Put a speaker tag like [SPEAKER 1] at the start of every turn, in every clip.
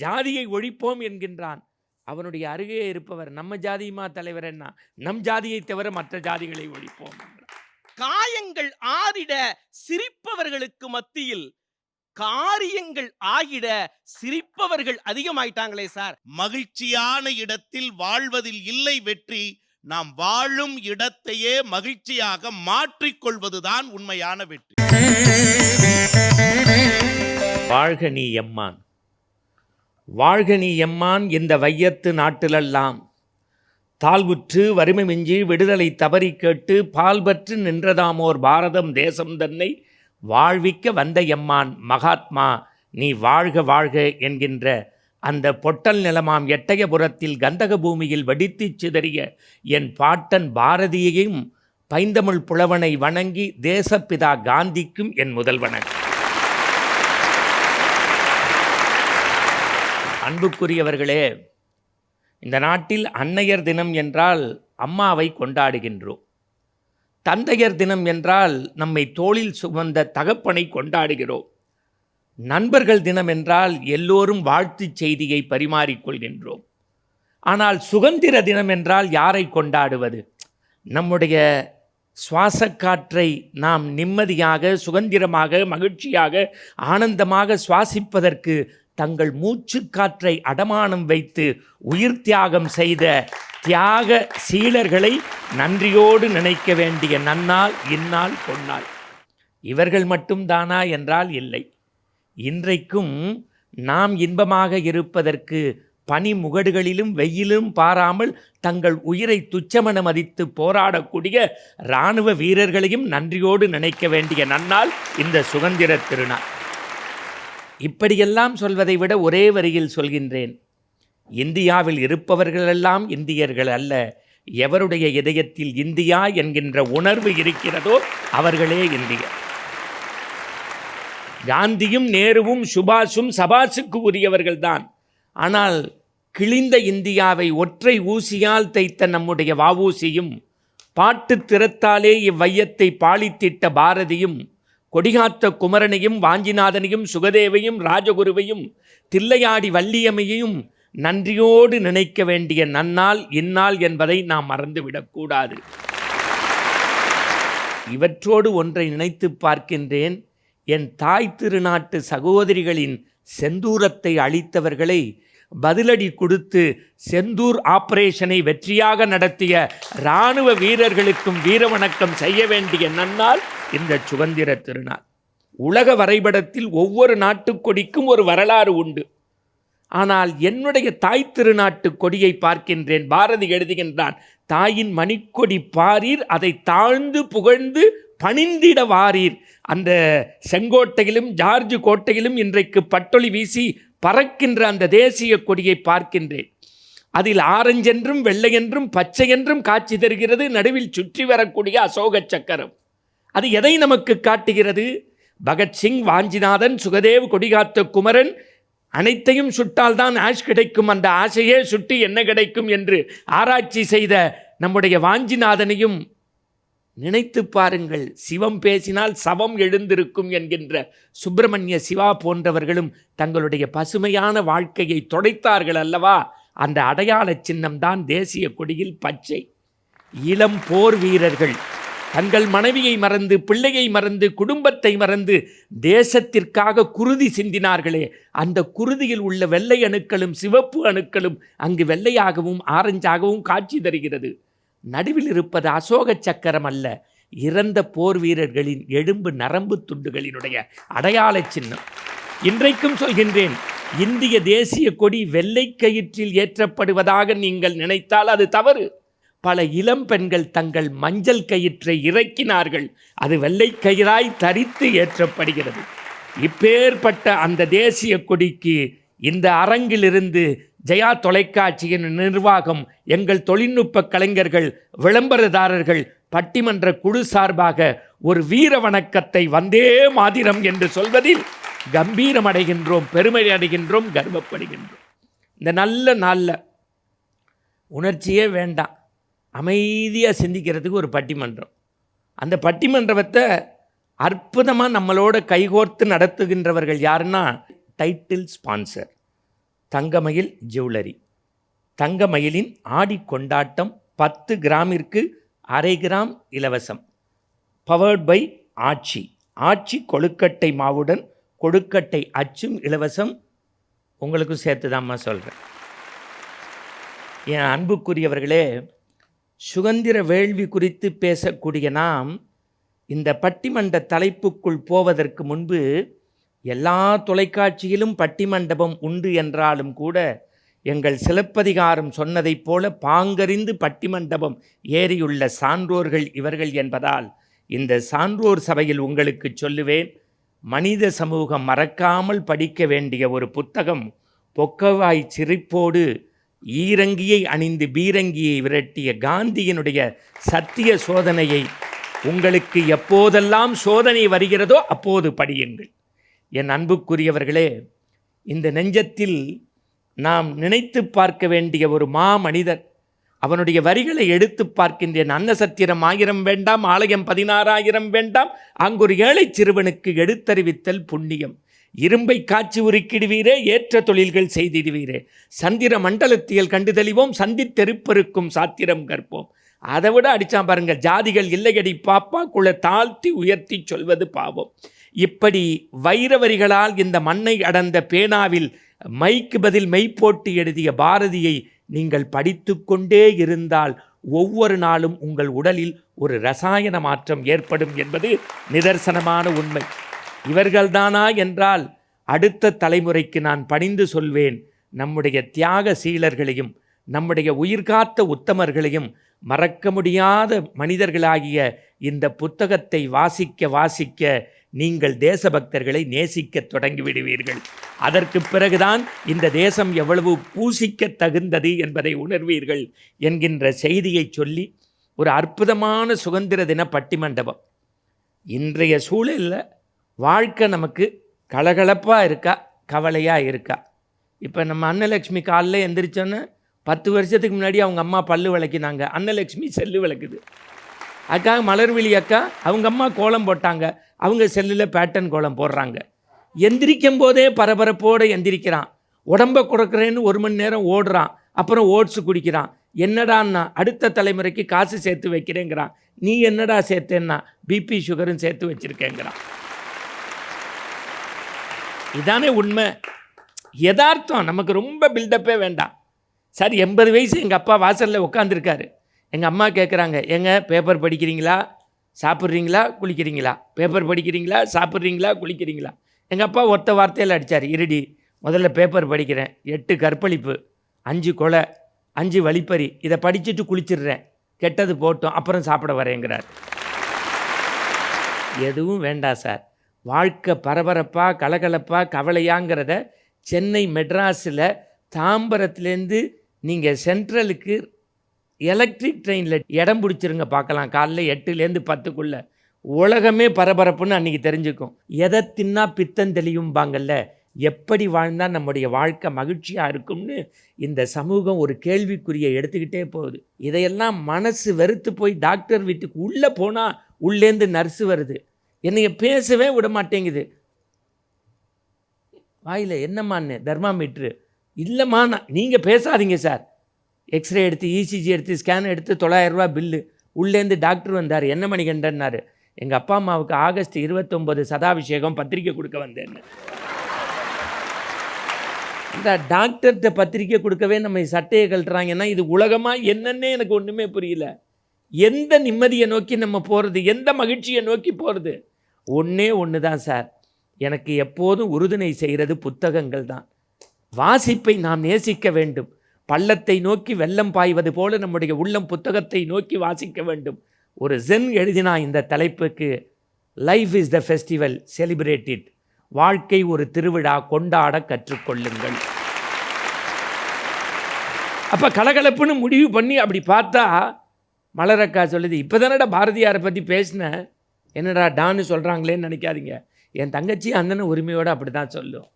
[SPEAKER 1] ஜாதியை ஒழிப்போம் என்கின்றான். அவனுடைய அருகே இருப்பவர் நம்ம ஜாதியுமா தலைவர், என்ன நம் ஜாதியை தவிர மற்ற ஜாதிகளை ஒழிப்போம் என்றான்.
[SPEAKER 2] காயங்கள் ஆறிட சிரிப்பவர்களுக்கு மத்தியில் காரியங்கள் ஆகிட சிரிப்பவர்கள் அதிகமாயிட்டாங்களே சார்.
[SPEAKER 3] மகிழ்ச்சியான இடத்தில் வாழ்வதில் இல்லை வெற்றி, நாம் வாழும் இடத்தையே மகிழ்ச்சியாக மாற்றிக்கொள்வதுதான் உண்மையான வெற்றி.
[SPEAKER 1] வாழ்க நீ எம்மான், வாழ்க நீ எம்மான் இந்த வையத்து நாட்டிலெல்லாம் தாழ்வுற்று வறுமை மிஞ்சி விடுதலை தவறி கேட்டு பால்பற்று நின்றதாமோர் பாரதம் தேசம் தன்னை வாழ்விக்க வந்த எம்மான் மகாத்மா நீ வாழ்க வாழ்க என்கின்ற அந்த பொட்டல் நிலமாம் எட்டயபுரத்தில் கந்தக பூமியில் வெடித்துச் சிதறிய என் பாட்டன் பாரதியையும் பைந்தமிழ் புலவனை வணங்கி தேசப்பிதா காந்திக்கும் என் முதல் வணக்கம். அன்புக்குரியவர்களே, இந்த நாட்டில் அன்னையர் தினம் என்றால் அம்மாவை கொண்டாடுகின்றோம். தந்தையர் தினம் என்றால் நம்மை தோளில் சுமந்த தகப்பனை கொண்டாடுகிறோம். நண்பர்கள் தினம் என்றால் எல்லோரும் வாழ்த்துச் செய்தியை பரிமாறிக்கொள்கின்றோம். ஆனால் சுதந்திர தினம் என்றால் யாரை கொண்டாடுவது? நம்முடைய சுவாசக்காற்றை நாம் நிம்மதியாக சுதந்திரமாக மகிழ்ச்சியாக ஆனந்தமாக சுவாசிப்பதற்கு தங்கள் மூச்சு காற்றை அடமானம் வைத்து உயிர் தியாகம் செய்த தியாக சீலர்களை நன்றியோடு நினைக்க வேண்டிய நன்னாள் இந்நாள் பொன்னாள். இவர்கள் மட்டும் தானா என்றால் இல்லை. இன்றைக்கும் நாம் இன்பமாக இருப்பதற்கு பனி முகடுகளிலும் வெயிலும் பாராமல் தங்கள் உயிரை துச்சமென மதித்து போராடக்கூடிய இராணுவ வீரர்களையும் நன்றியோடு நினைக்க வேண்டிய நன்னாள் இந்த சுதந்திர திருநாள். இப்படியெல்லாம் சொல்வதை விட ஒரே வரியில் சொல்கின்றேன், இந்தியாவில் இருப்பவர்களெல்லாம் இந்தியர்கள் அல்ல. எவருடைய இதயத்தில் இந்தியா என்கின்ற உணர்வு இருக்கிறதோ அவர்களே இந்தியர். காந்தியும் நேருவும் சுபாஷும் சபாஷுக்கு உரியவர்கள்தான். ஆனால் கிழிந்த இந்தியாவை ஒற்றை ஊசியால் தைத்த நம்முடைய வஉசியும் பாட்டு திறத்தாலே இவ்வையத்தை பாலித்திட்ட பாரதியும் கொடிகாத்த குமரனையும் வாஞ்சிநாதனையும் சுகதேவையும் ராஜகுருவையும் தில்லையாடி வள்ளியம்மையையும் நன்றியோடு நினைக்க வேண்டிய நன்னாள் இந்நாள் என்பதை நாம் மறந்துவிடக்கூடாது. இவற்றோடு ஒன்றை நினைத்து பார்க்கின்றேன். என் தாய் திருநாட்டு சகோதரிகளின் செந்தூரத்தை அளித்தவர்களை பதிலடி கொடுத்து செந்தூர் ஆபரேஷனை வெற்றியாக நடத்திய இராணுவ வீரர்களுக்கும் வீரவணக்கம் செய்ய வேண்டிய நன்னாள் இந்த சுதந்திர திருநாள். உலக வரைபடத்தில் ஒவ்வொரு நாட்டுக் கொடிக்கும் ஒரு வரலாறு உண்டு. ஆனால் என்னுடைய தாய் திருநாட்டு கொடியை பார்க்கின்றேன். பாரதி எழுதுகின்றான், தாயின் மணிக்கொடி பாரீர், அதை தாழ்ந்து புகழ்ந்து பணிந்திட வாரீர். அந்த செங்கோட்டையிலும் ஜார்ஜ் கோட்டையிலும் இன்றைக்கு பட்டொளி வீசி பறக்கின்ற அந்த தேசிய கொடியை பார்க்கின்றேன். அதில் ஆரஞ்சென்றும் வெள்ளையென்றும் பச்சையென்றும் காட்சி தருகிறது. நடுவில் சுற்றி வரக்கூடிய அசோக சக்கரம். அது எதை நமக்கு காட்டுகிறது? பகத்சிங், வாஞ்சிநாதன், சுகதேவ், கொடிகாத்த குமரன் அனைத்தையும் சுட்டால்தான் ஆஷ் கிடைக்கும், அந்த ஆசையே சுட்டி என்ன கிடைக்கும் என்று ஆராய்ச்சி செய்த நம்முடைய வாஞ்சிநாதனையும் நினைத்து பாருங்கள். சிவம் பேசினால் சவம் எழுந்திருக்கும் என்கின்ற சுப்பிரமணிய சிவா போன்றவர்களும் தங்களுடைய பசுமையான வாழ்க்கையை தொடைத்தார்கள் அல்லவா? அந்த அடையாள சின்னம்தான் தேசிய கொடியில் பச்சை. இளம் போர் வீரர்கள் தங்கள் மனைவியை மறந்து பிள்ளையை மறந்து குடும்பத்தை மறந்து தேசத்திற்காக குருதி சிந்தினார்களே, அந்த குருதியில் உள்ள வெள்ளை அணுக்களும் சிவப்பு அணுக்களும் அங்கு வெள்ளையாகவும் ஆரஞ்சாகவும் காட்சி தருகிறது. நடுவில் இருப்பது அசோக சக்கரம் அல்ல, இறந்த போர் வீரர்களின் எலும்பு நரம்பு துண்டுகளினுடைய அடையாள சின்னம். இன்றைக்கும் சொல்கின்றேன், இந்திய தேசிய கொடி வெள்ளை கயிற்றில் ஏற்றப்படுவதாக நீங்கள் நினைத்தால் அது தவறு. பல இளம் பெண்கள் தங்கள் மஞ்சள் கயிற்றை இறக்கினார்கள், அது வெள்ளை கயிறாய் தரித்து ஏற்றப்படுகிறது. இப்பேற்பட்ட அந்த தேசிய கொடிக்கு இந்த அரங்கிலிருந்து ஜெயா தொலைக்காட்சியின் நிர்வாகம், எங்கள் தொழில்நுட்ப கலைஞர்கள், விளம்பரதாரர்கள், பட்டிமன்ற குழு சார்பாக ஒரு வீர வணக்கத்தை வந்தே மாதிரம் என்று சொல்வதில் கம்பீரம் அடைகின்றோம், பெருமை அடைகின்றோம், கர்வப்படுகின்றோம். இந்த நல்ல நாளில் உணர்ச்சியே வேண்டாம், அமைதியாக சிந்திக்கிறதுக்கு ஒரு பட்டிமன்றம். அந்த பட்டிமன்றத்தை அற்புதமாக நம்மளோட கைகோர்த்து நடத்துகின்றவர்கள் யாருன்னா டைட்டில் ஸ்பான்சர் தங்கமயில் ஜுவல்லரி. தங்கமயிலின் ஆடி கொண்டாட்டம் 10 கிராமிற்கு அரை கிராம் இலவசம். பவர்ட் பை ஆச்சி. ஆச்சி கொழுக்கட்டை மாவுடன் கொழுக்கட்டை அச்சும் இலவசம். உங்களுக்கும் சேர்த்து தான்மா சொல்கிறேன். என் அன்புக்குரியவர்களே, சுதந்திர வேள்வி குறித்து பேசக்கூடிய நாம் இந்த பட்டிமன்ற தலைப்புக்குள் போவதற்கு முன்பு எல்லா தொலைக்காட்சியிலும் பட்டிமண்டபம் உண்டு என்றாலும் கூட எங்கள் சிலப்பதிகாரம் சொன்னதைப் போல பாங்கறிந்து பட்டிமண்டபம் ஏறியுள்ள சான்றோர்கள் இவர்கள் என்பதால் இந்த சான்றோர் சபையில் உங்களுக்கு சொல்லுவேன், மனித சமூகம் மறக்காமல் படிக்க வேண்டிய ஒரு புத்தகம் பொக்கவாய் சிரிப்போடு ஈரங்கியை அணிந்து பீரங்கியை விரட்டிய காந்தியினுடைய சத்திய சோதனையை உங்களுக்கு எப்போதெல்லாம் சோதனை வருகிறதோ அப்போது படியுங்கள். என் அன்புக்குரியவர்களே, இந்த நெஞ்சத்தில் நாம் நினைத்து பார்க்க வேண்டிய ஒரு மாமனிதர். அவனுடைய வரிகளை எடுத்து பார்க்கின்றேன். அன்னசத்திரம் 1000 வேண்டாம், ஆலயம் 16,000 வேண்டாம், அங்கொரு ஏழை சிறுவனுக்கு எடுத்தறிவித்தல் புண்ணியம். இரும்பை காய்ச்சி உருக்கிடுவீரே, ஏற்ற தொழில்கள் செய்திடுவீரே, சந்திர மண்டலத்தியல் கண்டு தெளிவோம், சந்தித்தெருப்பருக்கும் சாத்திரம் கற்போம். அதை விட அடித்தான் பாருங்க, ஜாதிகள் இல்லையடி பாப்பா, குல தாழ்த்தி உயர்த்தி சொல்வது பாவம். இப்படி வைரவரிகளால் இந்த மண்ணை அடர்ந்த பேனாவில் மைக்கு பதில் மெய் போட்டு எழுதிய பாரதியை நீங்கள் படித்து கொண்டே இருந்தால் ஒவ்வொரு நாளும் உங்கள் உடலில் ஒரு ரசாயன மாற்றம் ஏற்படும் என்பது நிதர்சனமான உண்மை. இவர்கள்தானா என்றால் அடுத்த தலைமுறைக்கு நான் பணிந்து சொல்வேன், நம்முடைய தியாக சீலர்களையும் நம்முடைய உயிர்காத்த உத்தமர்களையும் மறக்க முடியாத மனிதர்களாகிய இந்த புத்தகத்தை வாசிக்க வாசிக்க நீங்கள் தேசபக்தர்களை நேசிக்க தொடங்கிவிடுவீர்கள். அதற்கு பிறகுதான் இந்த தேசம் எவ்வளவு பூசிக்க தகுந்தது என்பதை உணர்வீர்கள் என்கின்ற செய்தியை சொல்லி ஒரு அற்புதமான சுதந்திர தின பட்டிமண்டபம். இன்றைய சூழலில் வாழ்க்கை நமக்கு கலகலப்பாக இருக்கா, கவலையாக இருக்கா? இப்போ நம்ம அன்னலக்ஷ்மி காலையில் எந்திரிச்சோன்னு 10 வருஷத்துக்கு முன்னாடி அவங்க அம்மா பல்லு விளக்கினாங்க, அன்னலக்ஷ்மி செல்லு விளக்குது. அதுக்காக மலர்விழி அக்கா அவங்க அம்மா கோலம் போட்டாங்க, அவங்க செல்லில் பேட்டர்ன் கோலம் போடுறாங்க. எந்திரிக்கும் போதே பரபரப்போடு எந்திரிக்கிறான், உடம்பை குறைக்கிறேன்னு 1 மணி நேரம் ஓடுறான், அப்புறம் ஓட்ஸ் குடிக்கிறான். என்னடான்னா அடுத்த தலைமுறைக்கு காசு சேர்த்து வைக்கிறேங்கிறான். நீ என்னடா சேர்த்தேன்னா பிபி சுகரும் சேர்த்து வச்சிருக்கேங்கிறான். இதானே உண்மை, யதார்த்தம். நமக்கு ரொம்ப பில்டப்பே வேண்டாம். சார் 80 வயசு எங்கள் அப்பா வாசலில் உட்காந்துருக்காரு. எங்கள் அம்மா கேட்குறாங்க, ஏங்க பேப்பர் படிக்கிறீங்களா, சாப்பிட்றீங்களா, குளிக்கிறீங்களா? பேப்பர் படிக்கிறீங்களா, சாப்பிட்றீங்களா, குளிக்கிறீங்களா? எங்கள் அப்பா ஒத்த வார்த்தையில் அடித்தார், இருடி முதல்ல பேப்பர் படிக்கிறேன், 8 கற்பழிப்பு, 5 கொலை, 5 வழிப்பறி, இதை படிச்சுட்டு குளிச்சிடுறேன், கெட்டது போட்டோம், அப்புறம் சாப்பிட வரேங்கிறார். எதுவும் வேண்டாம் சார். வாழ்க்கை பரபரப்பாக கலகலப்பாக கவலையாங்கிறத சென்னை மெட்ராஸில் தாம்பரத்துலேருந்து நீங்கள் சென்ட்ரலுக்கு எலக்ட்ரிக் ட்ரெயினில் இடம் பிடிச்சிருங்க பார்க்கலாம். காலைல 8லேருந்து 10க்குள்ளே உலகமே பரபரப்புன்னு அன்றைக்கி தெரிஞ்சுக்கும். எதை தின்னா பித்தம் தெளியும்பாங்கல்ல, எப்படி வாழ்ந்தால் நம்முடைய வாழ்க்கை மகிழ்ச்சியாக இருக்கும்னு இந்த சமூகம் ஒரு கேள்விக்குறியை எடுத்துக்கிட்டே போகுது. இதையெல்லாம் மனசு வெறுத்து போய் டாக்டர் வீட்டுக்கு உள்ளே போனால் உள்ளேந்து நர்ஸு வருது, என்னைய பேசவே விட மாட்டேங்குது. வாயில் என்னம்மான்னு தெர்மாமீட்ரு இல்லைம்மா, நீங்கள் பேசாதீங்க சார். எக்ஸ்ரே எடுத்து இசிஜி எடுத்து ஸ்கேன் எடுத்து 900 ரூபா பில்லு. உள்ளேருந்து டாக்டர் வந்தார், என்ன மணிகண்டன்னாரு. எங்கள் அப்பா அம்மாவுக்கு ஆகஸ்ட் 29 சதாபிஷேகம், பத்திரிக்கை கொடுக்க வந்தேன்னு. இந்த டாக்டர்கிட்ட பத்திரிக்கை கொடுக்கவே நம்ம சட்டையை கழட்டுறாங்கன்னா இது உலகமாக என்னன்னே எனக்கு ஒன்றுமே புரியல. எந்த நிம்மதியை நோக்கி நம்ம போகிறது, எந்த மகிழ்ச்சியை நோக்கி போகிறது? ஒன்று தான் சார், எனக்கு எப்போதும் உறுதுணை செய்கிறது புத்தகங்கள் தான். வாசிப்பை நாம் நேசிக்க வேண்டும். பள்ளத்தை நோக்கி வெள்ளம் பாய்வது போல நம்முடைய உள்ளம் புத்தகத்தை நோக்கி வாசிக்க வேண்டும். ஒரு ஜென் எழுதினா இந்த தலைப்புக்கு, life is the festival, celebrate it. வாழ்க்கை ஒரு திருவிழா, கொண்டாட கற்றுக்கொள்ளுங்கள். அப்போ கலகலப்புன்னு முடிவு பண்ணி அப்படி பார்த்தா மலரக்கா சொல்லுது, இப்போ தானடா பாரதியாரை பற்றி பேசினேன், என்னடா டான்னு சொல்கிறாங்களேன்னு நினைக்காதீங்க. என் தங்கச்சி அண்ணன் உரிமையோடு அப்படி தான் சொல்லும்.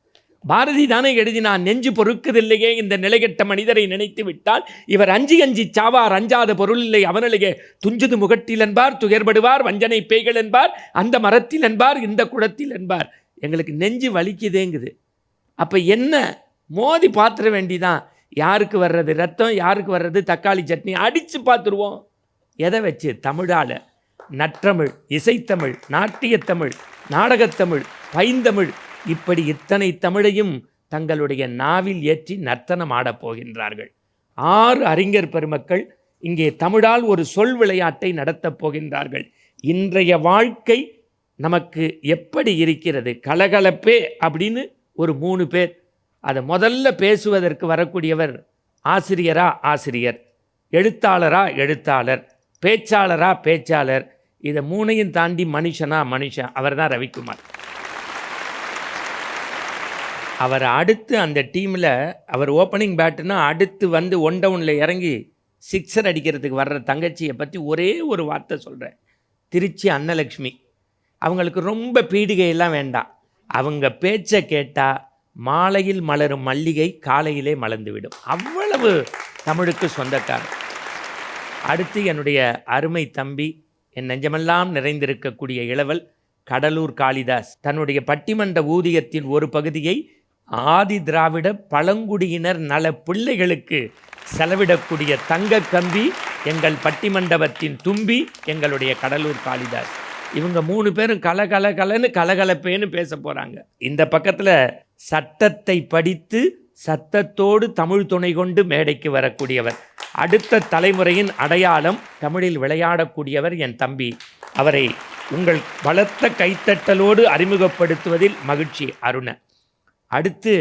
[SPEAKER 1] பாரதி தானே எழுதினான், நெஞ்சு பொறுக்குதில்லையே இந்த நிலைகெட்ட மனிதரை நினைத்து விட்டால் இவர் அஞ்சி அஞ்சி சாவார், அஞ்சாத பொருள் இல்லை அவனிலேயே, துஞ்சுது முகட்டில் என்பார், துயர்படுவார், வஞ்சனை பேய்கள் என்பார், அந்த மரத்தில் என்பார், இந்த குளத்தில் என்பார். எங்களுக்கு நெஞ்சு வலிக்குதேங்குது. அப்போ என்ன மோதி பார்த்துட வேண்டிதான். யாருக்கு வர்றது ரத்தம், யாருக்கு வர்றது தக்காளி சட்னி, அடித்து பார்த்துருவோம். எதை வச்சு? தமிழால். நற்றமிழ், இசைத்தமிழ், நாட்டியத்தமிழ், நாடகத்தமிழ், பைந்தமிழ், இப்படி இத்தனை தமிழையும் தங்களுடைய நாவில் ஏற்றி நர்த்தனம் ஆடப் போகின்றார்கள். 6 அறிஞர் பெருமக்கள் இங்கே தமிழால் ஒரு சொல் விளையாட்டை நடத்தப் போகின்றார்கள். இன்றைய வாழ்க்கை நமக்கு எப்படி இருக்கிறது? கலகலப்பே அப்படின்னு ஒரு 3 பேர். அதை முதல்ல பேசுவதற்கு வரக்கூடியவர் ஆசிரியரா ஆசிரியர், எழுத்தாளரா எழுத்தாளர், பேச்சாளரா பேச்சாளர். இதை 3ஐயும் தாண்டி மனுஷனா மனுஷன். அவர் தான் ரவிக்குமார். அவர் அடுத்து அந்த டீமில் அவர் ஓப்பனிங் பேட்டுனா அடுத்து வந்து 1 டவுனில் இறங்கி 6 அடிக்கிறதுக்கு வர்ற தங்கச்சியை பற்றி ஒரே ஒரு வார்த்தை சொல்கிறேன். திருச்சி அன்னலக்ஷ்மி. அவங்களுக்கு ரொம்ப பீடிகையெல்லாம் வேண்டாம். அவங்க பேச்சை கேட்டால் மாலையில் மலரும் மல்லிகை காலையிலே மலர்ந்துவிடும். அவ்வளவு தமிழுக்கு சொந்தக்காரர். அடுத்து என்னுடைய அருமை தம்பி, என் நெஞ்சமெல்லாம் நிறைந்திருக்கக்கூடிய இளவல் கடலூர் காளிதாஸ். தன்னுடைய பட்டிமன்ற ஊதியத்தின் ஒரு பகுதியை ஆதி திராவிட பழங்குடியினர் நல பிள்ளைகளுக்கு செலவிடக்கூடிய தங்க கம்பி எங்கள் பட்டிமண்டபத்தின் தும்பி எங்களுடைய கடலூர் காளிதாஸ். இவங்க 3 பேரும் கலகலன்னு கலகலப்பேன்னு பேச போகிறாங்க. இந்த பக்கத்தில் சட்டத்தை படித்து சத்தத்தோடு தமிழ் துணை கொண்டு மேடைக்கு வரக்கூடியவர், அடுத்த தலைமுறையின் அடையாளம், தமிழில் விளையாடக்கூடியவர் என் தம்பி. அவரை உங்கள் பலத்த கைத்தட்டலோடு அறிமுகப்படுத்துவதில் மகிழ்ச்சி. அருண. அடுத்து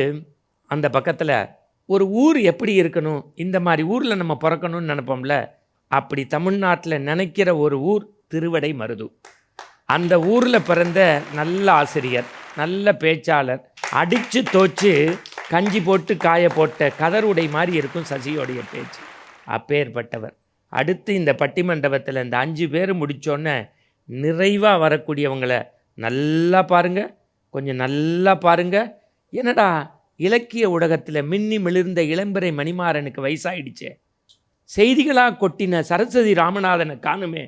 [SPEAKER 1] அந்த பக்கத்தில் ஒரு ஊர் எப்படி இருக்கணும், இந்த மாதிரி ஊரில் நம்ம பிறக்கணும்னு நினைப்போம்ல, அப்படி தமிழ்நாட்டில் நினைக்கிற ஒரு ஊர் திருவடை மருதூர். அந்த ஊரில் பிறந்த நல்ல ஆசிரியர், நல்ல பேச்சாளர், அடித்து தோச்சு கஞ்சி போட்டு காய போட்ட கதருடை மாதிரி இருக்கும் சசியோடைய பேச்சு. அப்பேற்பட்டவர். அடுத்து இந்த பட்டிமண்டபத்தில் இந்த 5 பேர் முடித்தோன்னே நிறைவாக வரக்கூடியவங்களை நல்லா பாருங்கள், கொஞ்சம் நல்லா பாருங்கள். என்னடா இலக்கிய ஊடகத்தில் மின்னி மிளிர்ந்த இளம்பிறை மணிமாறனுக்கு வயசாயிடுச்சே, செய்திகளாக கொட்டின சரஸ்வதி ராமநாதனை காணுமே,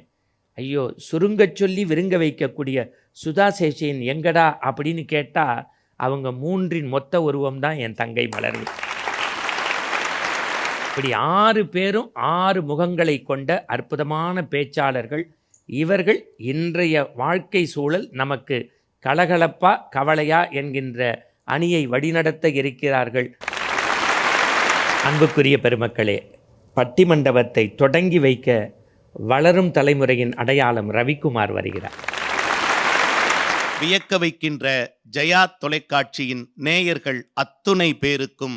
[SPEAKER 1] ஐயோ சுருங்கச் சொல்லி விருங்க வைக்கக்கூடிய சுதா சேஷியன் எங்கடா அப்படின்னு கேட்டால் அவங்க 3இன் மொத்த உருவம் தான் என் தங்கை மலர்வு. இப்படி 6 பேரும் 6 முகங்களை கொண்ட அற்புதமான பேச்சாளர்கள். இவர்கள் இன்றைய வாழ்க்கை சூழல் நமக்கு கலகலப்பா கவலையா என்கின்ற அணியை வழிநடத்த இருக்கிறார்கள். அன்புக்குரிய பெருமக்களே, பட்டிமண்டபத்தை தொடங்கி வைக்க வளரும் தலைமுறையின் அடையாளம் ரவிக்குமார் வருகிறார்.
[SPEAKER 3] வியக்க வைக்கின்ற ஜெயா தொலைக்காட்சியின் நேயர்கள் அத்துணை பேருக்கும்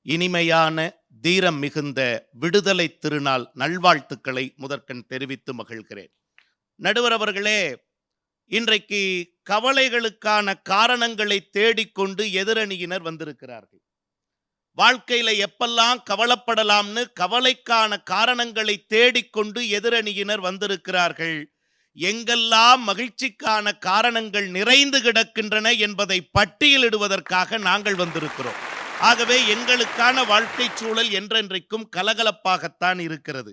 [SPEAKER 3] இனிமையான தீரம் மிகுந்த விடுதலை திருநாள் நல்வாழ்த்துக்களை முதற்கண் தெரிவித்து மகிழ்கிறேன். நடுவர் அவர்களே, இன்றைக்கு கவலைகளுக்கான காரணங்களை தேடிக்கொண்டு எதிரணியினர் வந்திருக்கிறார்கள். வாழ்க்கையில எப்பெல்லாம் கவலைப்படலாம்னு கவலைக்கான காரணங்களை தேடிக்கொண்டு எதிரணியினர் வந்திருக்கிறார்கள். எங்கெல்லாம் மகிழ்ச்சிக்கான காரணங்கள் நிறைந்து கிடக்கின்றன என்பதை பட்டியலிடுவதற்காக நாங்கள் வந்திருக்கிறோம். ஆகவே எங்களுக்கான வாழ்க்கை சூழல் என்றென்றைக்கும் கலகலப்பாகத்தான் இருக்கிறது.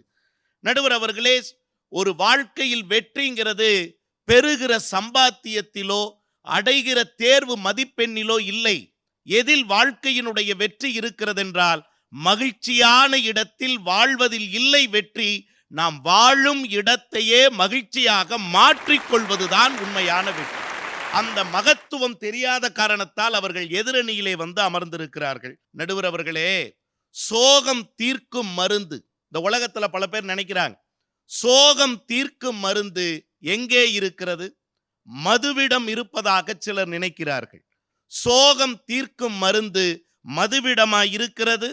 [SPEAKER 3] நடுவர் அவர்களே, ஒரு வாழ்க்கையில் வெற்றிங்கிறது பெறுகிற சம்பாத்தியத்திலோ அடைகிற தேர்வு மதிப்பெண்ணிலோ இல்லை. எதில் வாழ்க்கையினுடைய வெற்றி இருக்கிறதென்றால், மகிழ்ச்சியான இடத்தில் வாழ்வதில் இல்லை வெற்றி. நாம் வாழும் இடத்தையே மகிழ்ச்சியாக மாற்றிக்கொள்வதுதான் உண்மையான வெற்றி. அந்த மகத்துவம் தெரியாத காரணத்தால் அவர்கள் எதிரணியிலே வந்து அமர்ந்திருக்கிறார்கள். நடுவர் அவர்களே, சோகம் தீர்க்கும் மருந்து, இந்த உலகத்துல பல பேர் நினைக்கிறாங்க சோகம் தீர்க்கும் மருந்து எங்கே இருக்கிறது? மதுவிடம் இருப்பதாக சிலர் நினைக்கிறார்கள். சோகம் தீர்க்கும் மருந்து மதுவிடமாய் இருக்கிறது,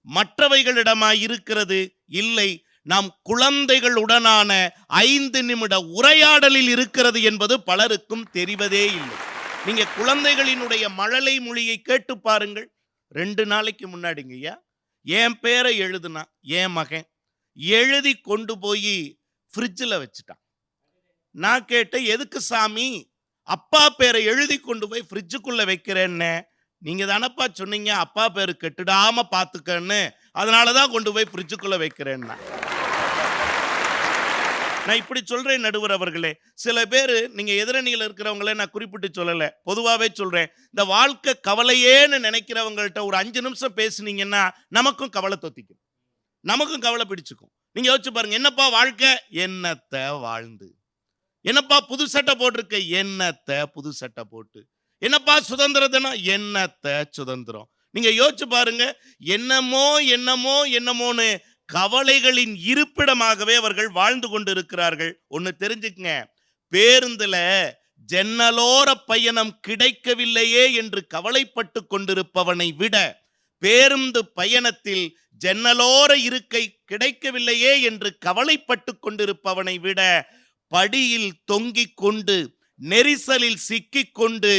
[SPEAKER 3] மற்றவைகளிடமாய் இருக்கிறது இல்லை, நம் குழந்தைகளுடனான 5 நிமிட உரையாடலில் இருக்கிறது என்பது பலருக்கும் தெரிவதே இல்லை. நீங்க குழந்தைகளினுடைய மழலை மொழியை கேட்டு பாருங்கள். 2 நாளைக்கு முன்னாடிங்கய்யா என் பேரை எழுதுனா என் மகன் எழுதி கொண்டு போய் ஃப்ரிட்ஜில் வச்சுட்டான். நான் கேட்டேன், எதுக்கு சாமி அப்பா பேரை எழுதி கொண்டு போய் ஃப்ரிட்ஜுக்குள்ள வைக்கிறேன்னு? நீங்க தானப்பா சொன்னீங்க அப்பா பேரு கெட்டுடாம பாத்துக்கன்னு, அதனாலதான் கொண்டு போய் ஃப்ரிட்ஜுக்குள்ள வைக்கிறேன்னா. நான் இப்படி சொல்றேன் நடுவர் அவர்களே, சில பேர் நீங்க எதிரணியில் இருக்கிறவங்கள நான் குறிப்பிட்டு சொல்லல, பொதுவாவே சொல்றேன். இந்த வாழ்க்கை கவலையேன்னு நினைக்கிறவங்கள்ட்ட ஒரு 5 நிமிஷம் பேசுனீங்கன்னா நமக்கும் கவலை தொத்திக்கும், நமக்கும் கவலை பிடிச்சுக்கும். நீங்க யோசிச்சு பாருங்க, என்னப்பா வாழ்க்கை, என்னத்த வாழ்ந்து, என்னப்பா புது சட்டை போட்டிருக்க, என்னத்த புது சட்டை போட்டு, என்னப்பா சுதந்திர தினம், என்னத்த சுதந்திரம். நீங்க யோசிச்சு பாருங்க, என்னமோ என்னமோ என்னமோன்னு கவலைகளின் இருப்பிடமாகவே அவர்கள் வாழ்ந்து கொண்டு இருக்கிறார்கள். ஒன்னு தெரிஞ்சுக்கங்க, பேருந்துல ஜன்னலோர பயணம் கிடைக்கவில்லையே என்று கவலைப்பட்டு கொண்டிருப்பவனை விட, பேருந்து பயணத்தில் ஜன்னலோர இருக்கை கிடைக்கவில்லையே என்று கவலைப்பட்டு கொண்டிருப்பவனை விட, படியில் தொங்கிக் கொண்டு நெரிசலில் சிக்கிக் கொண்டு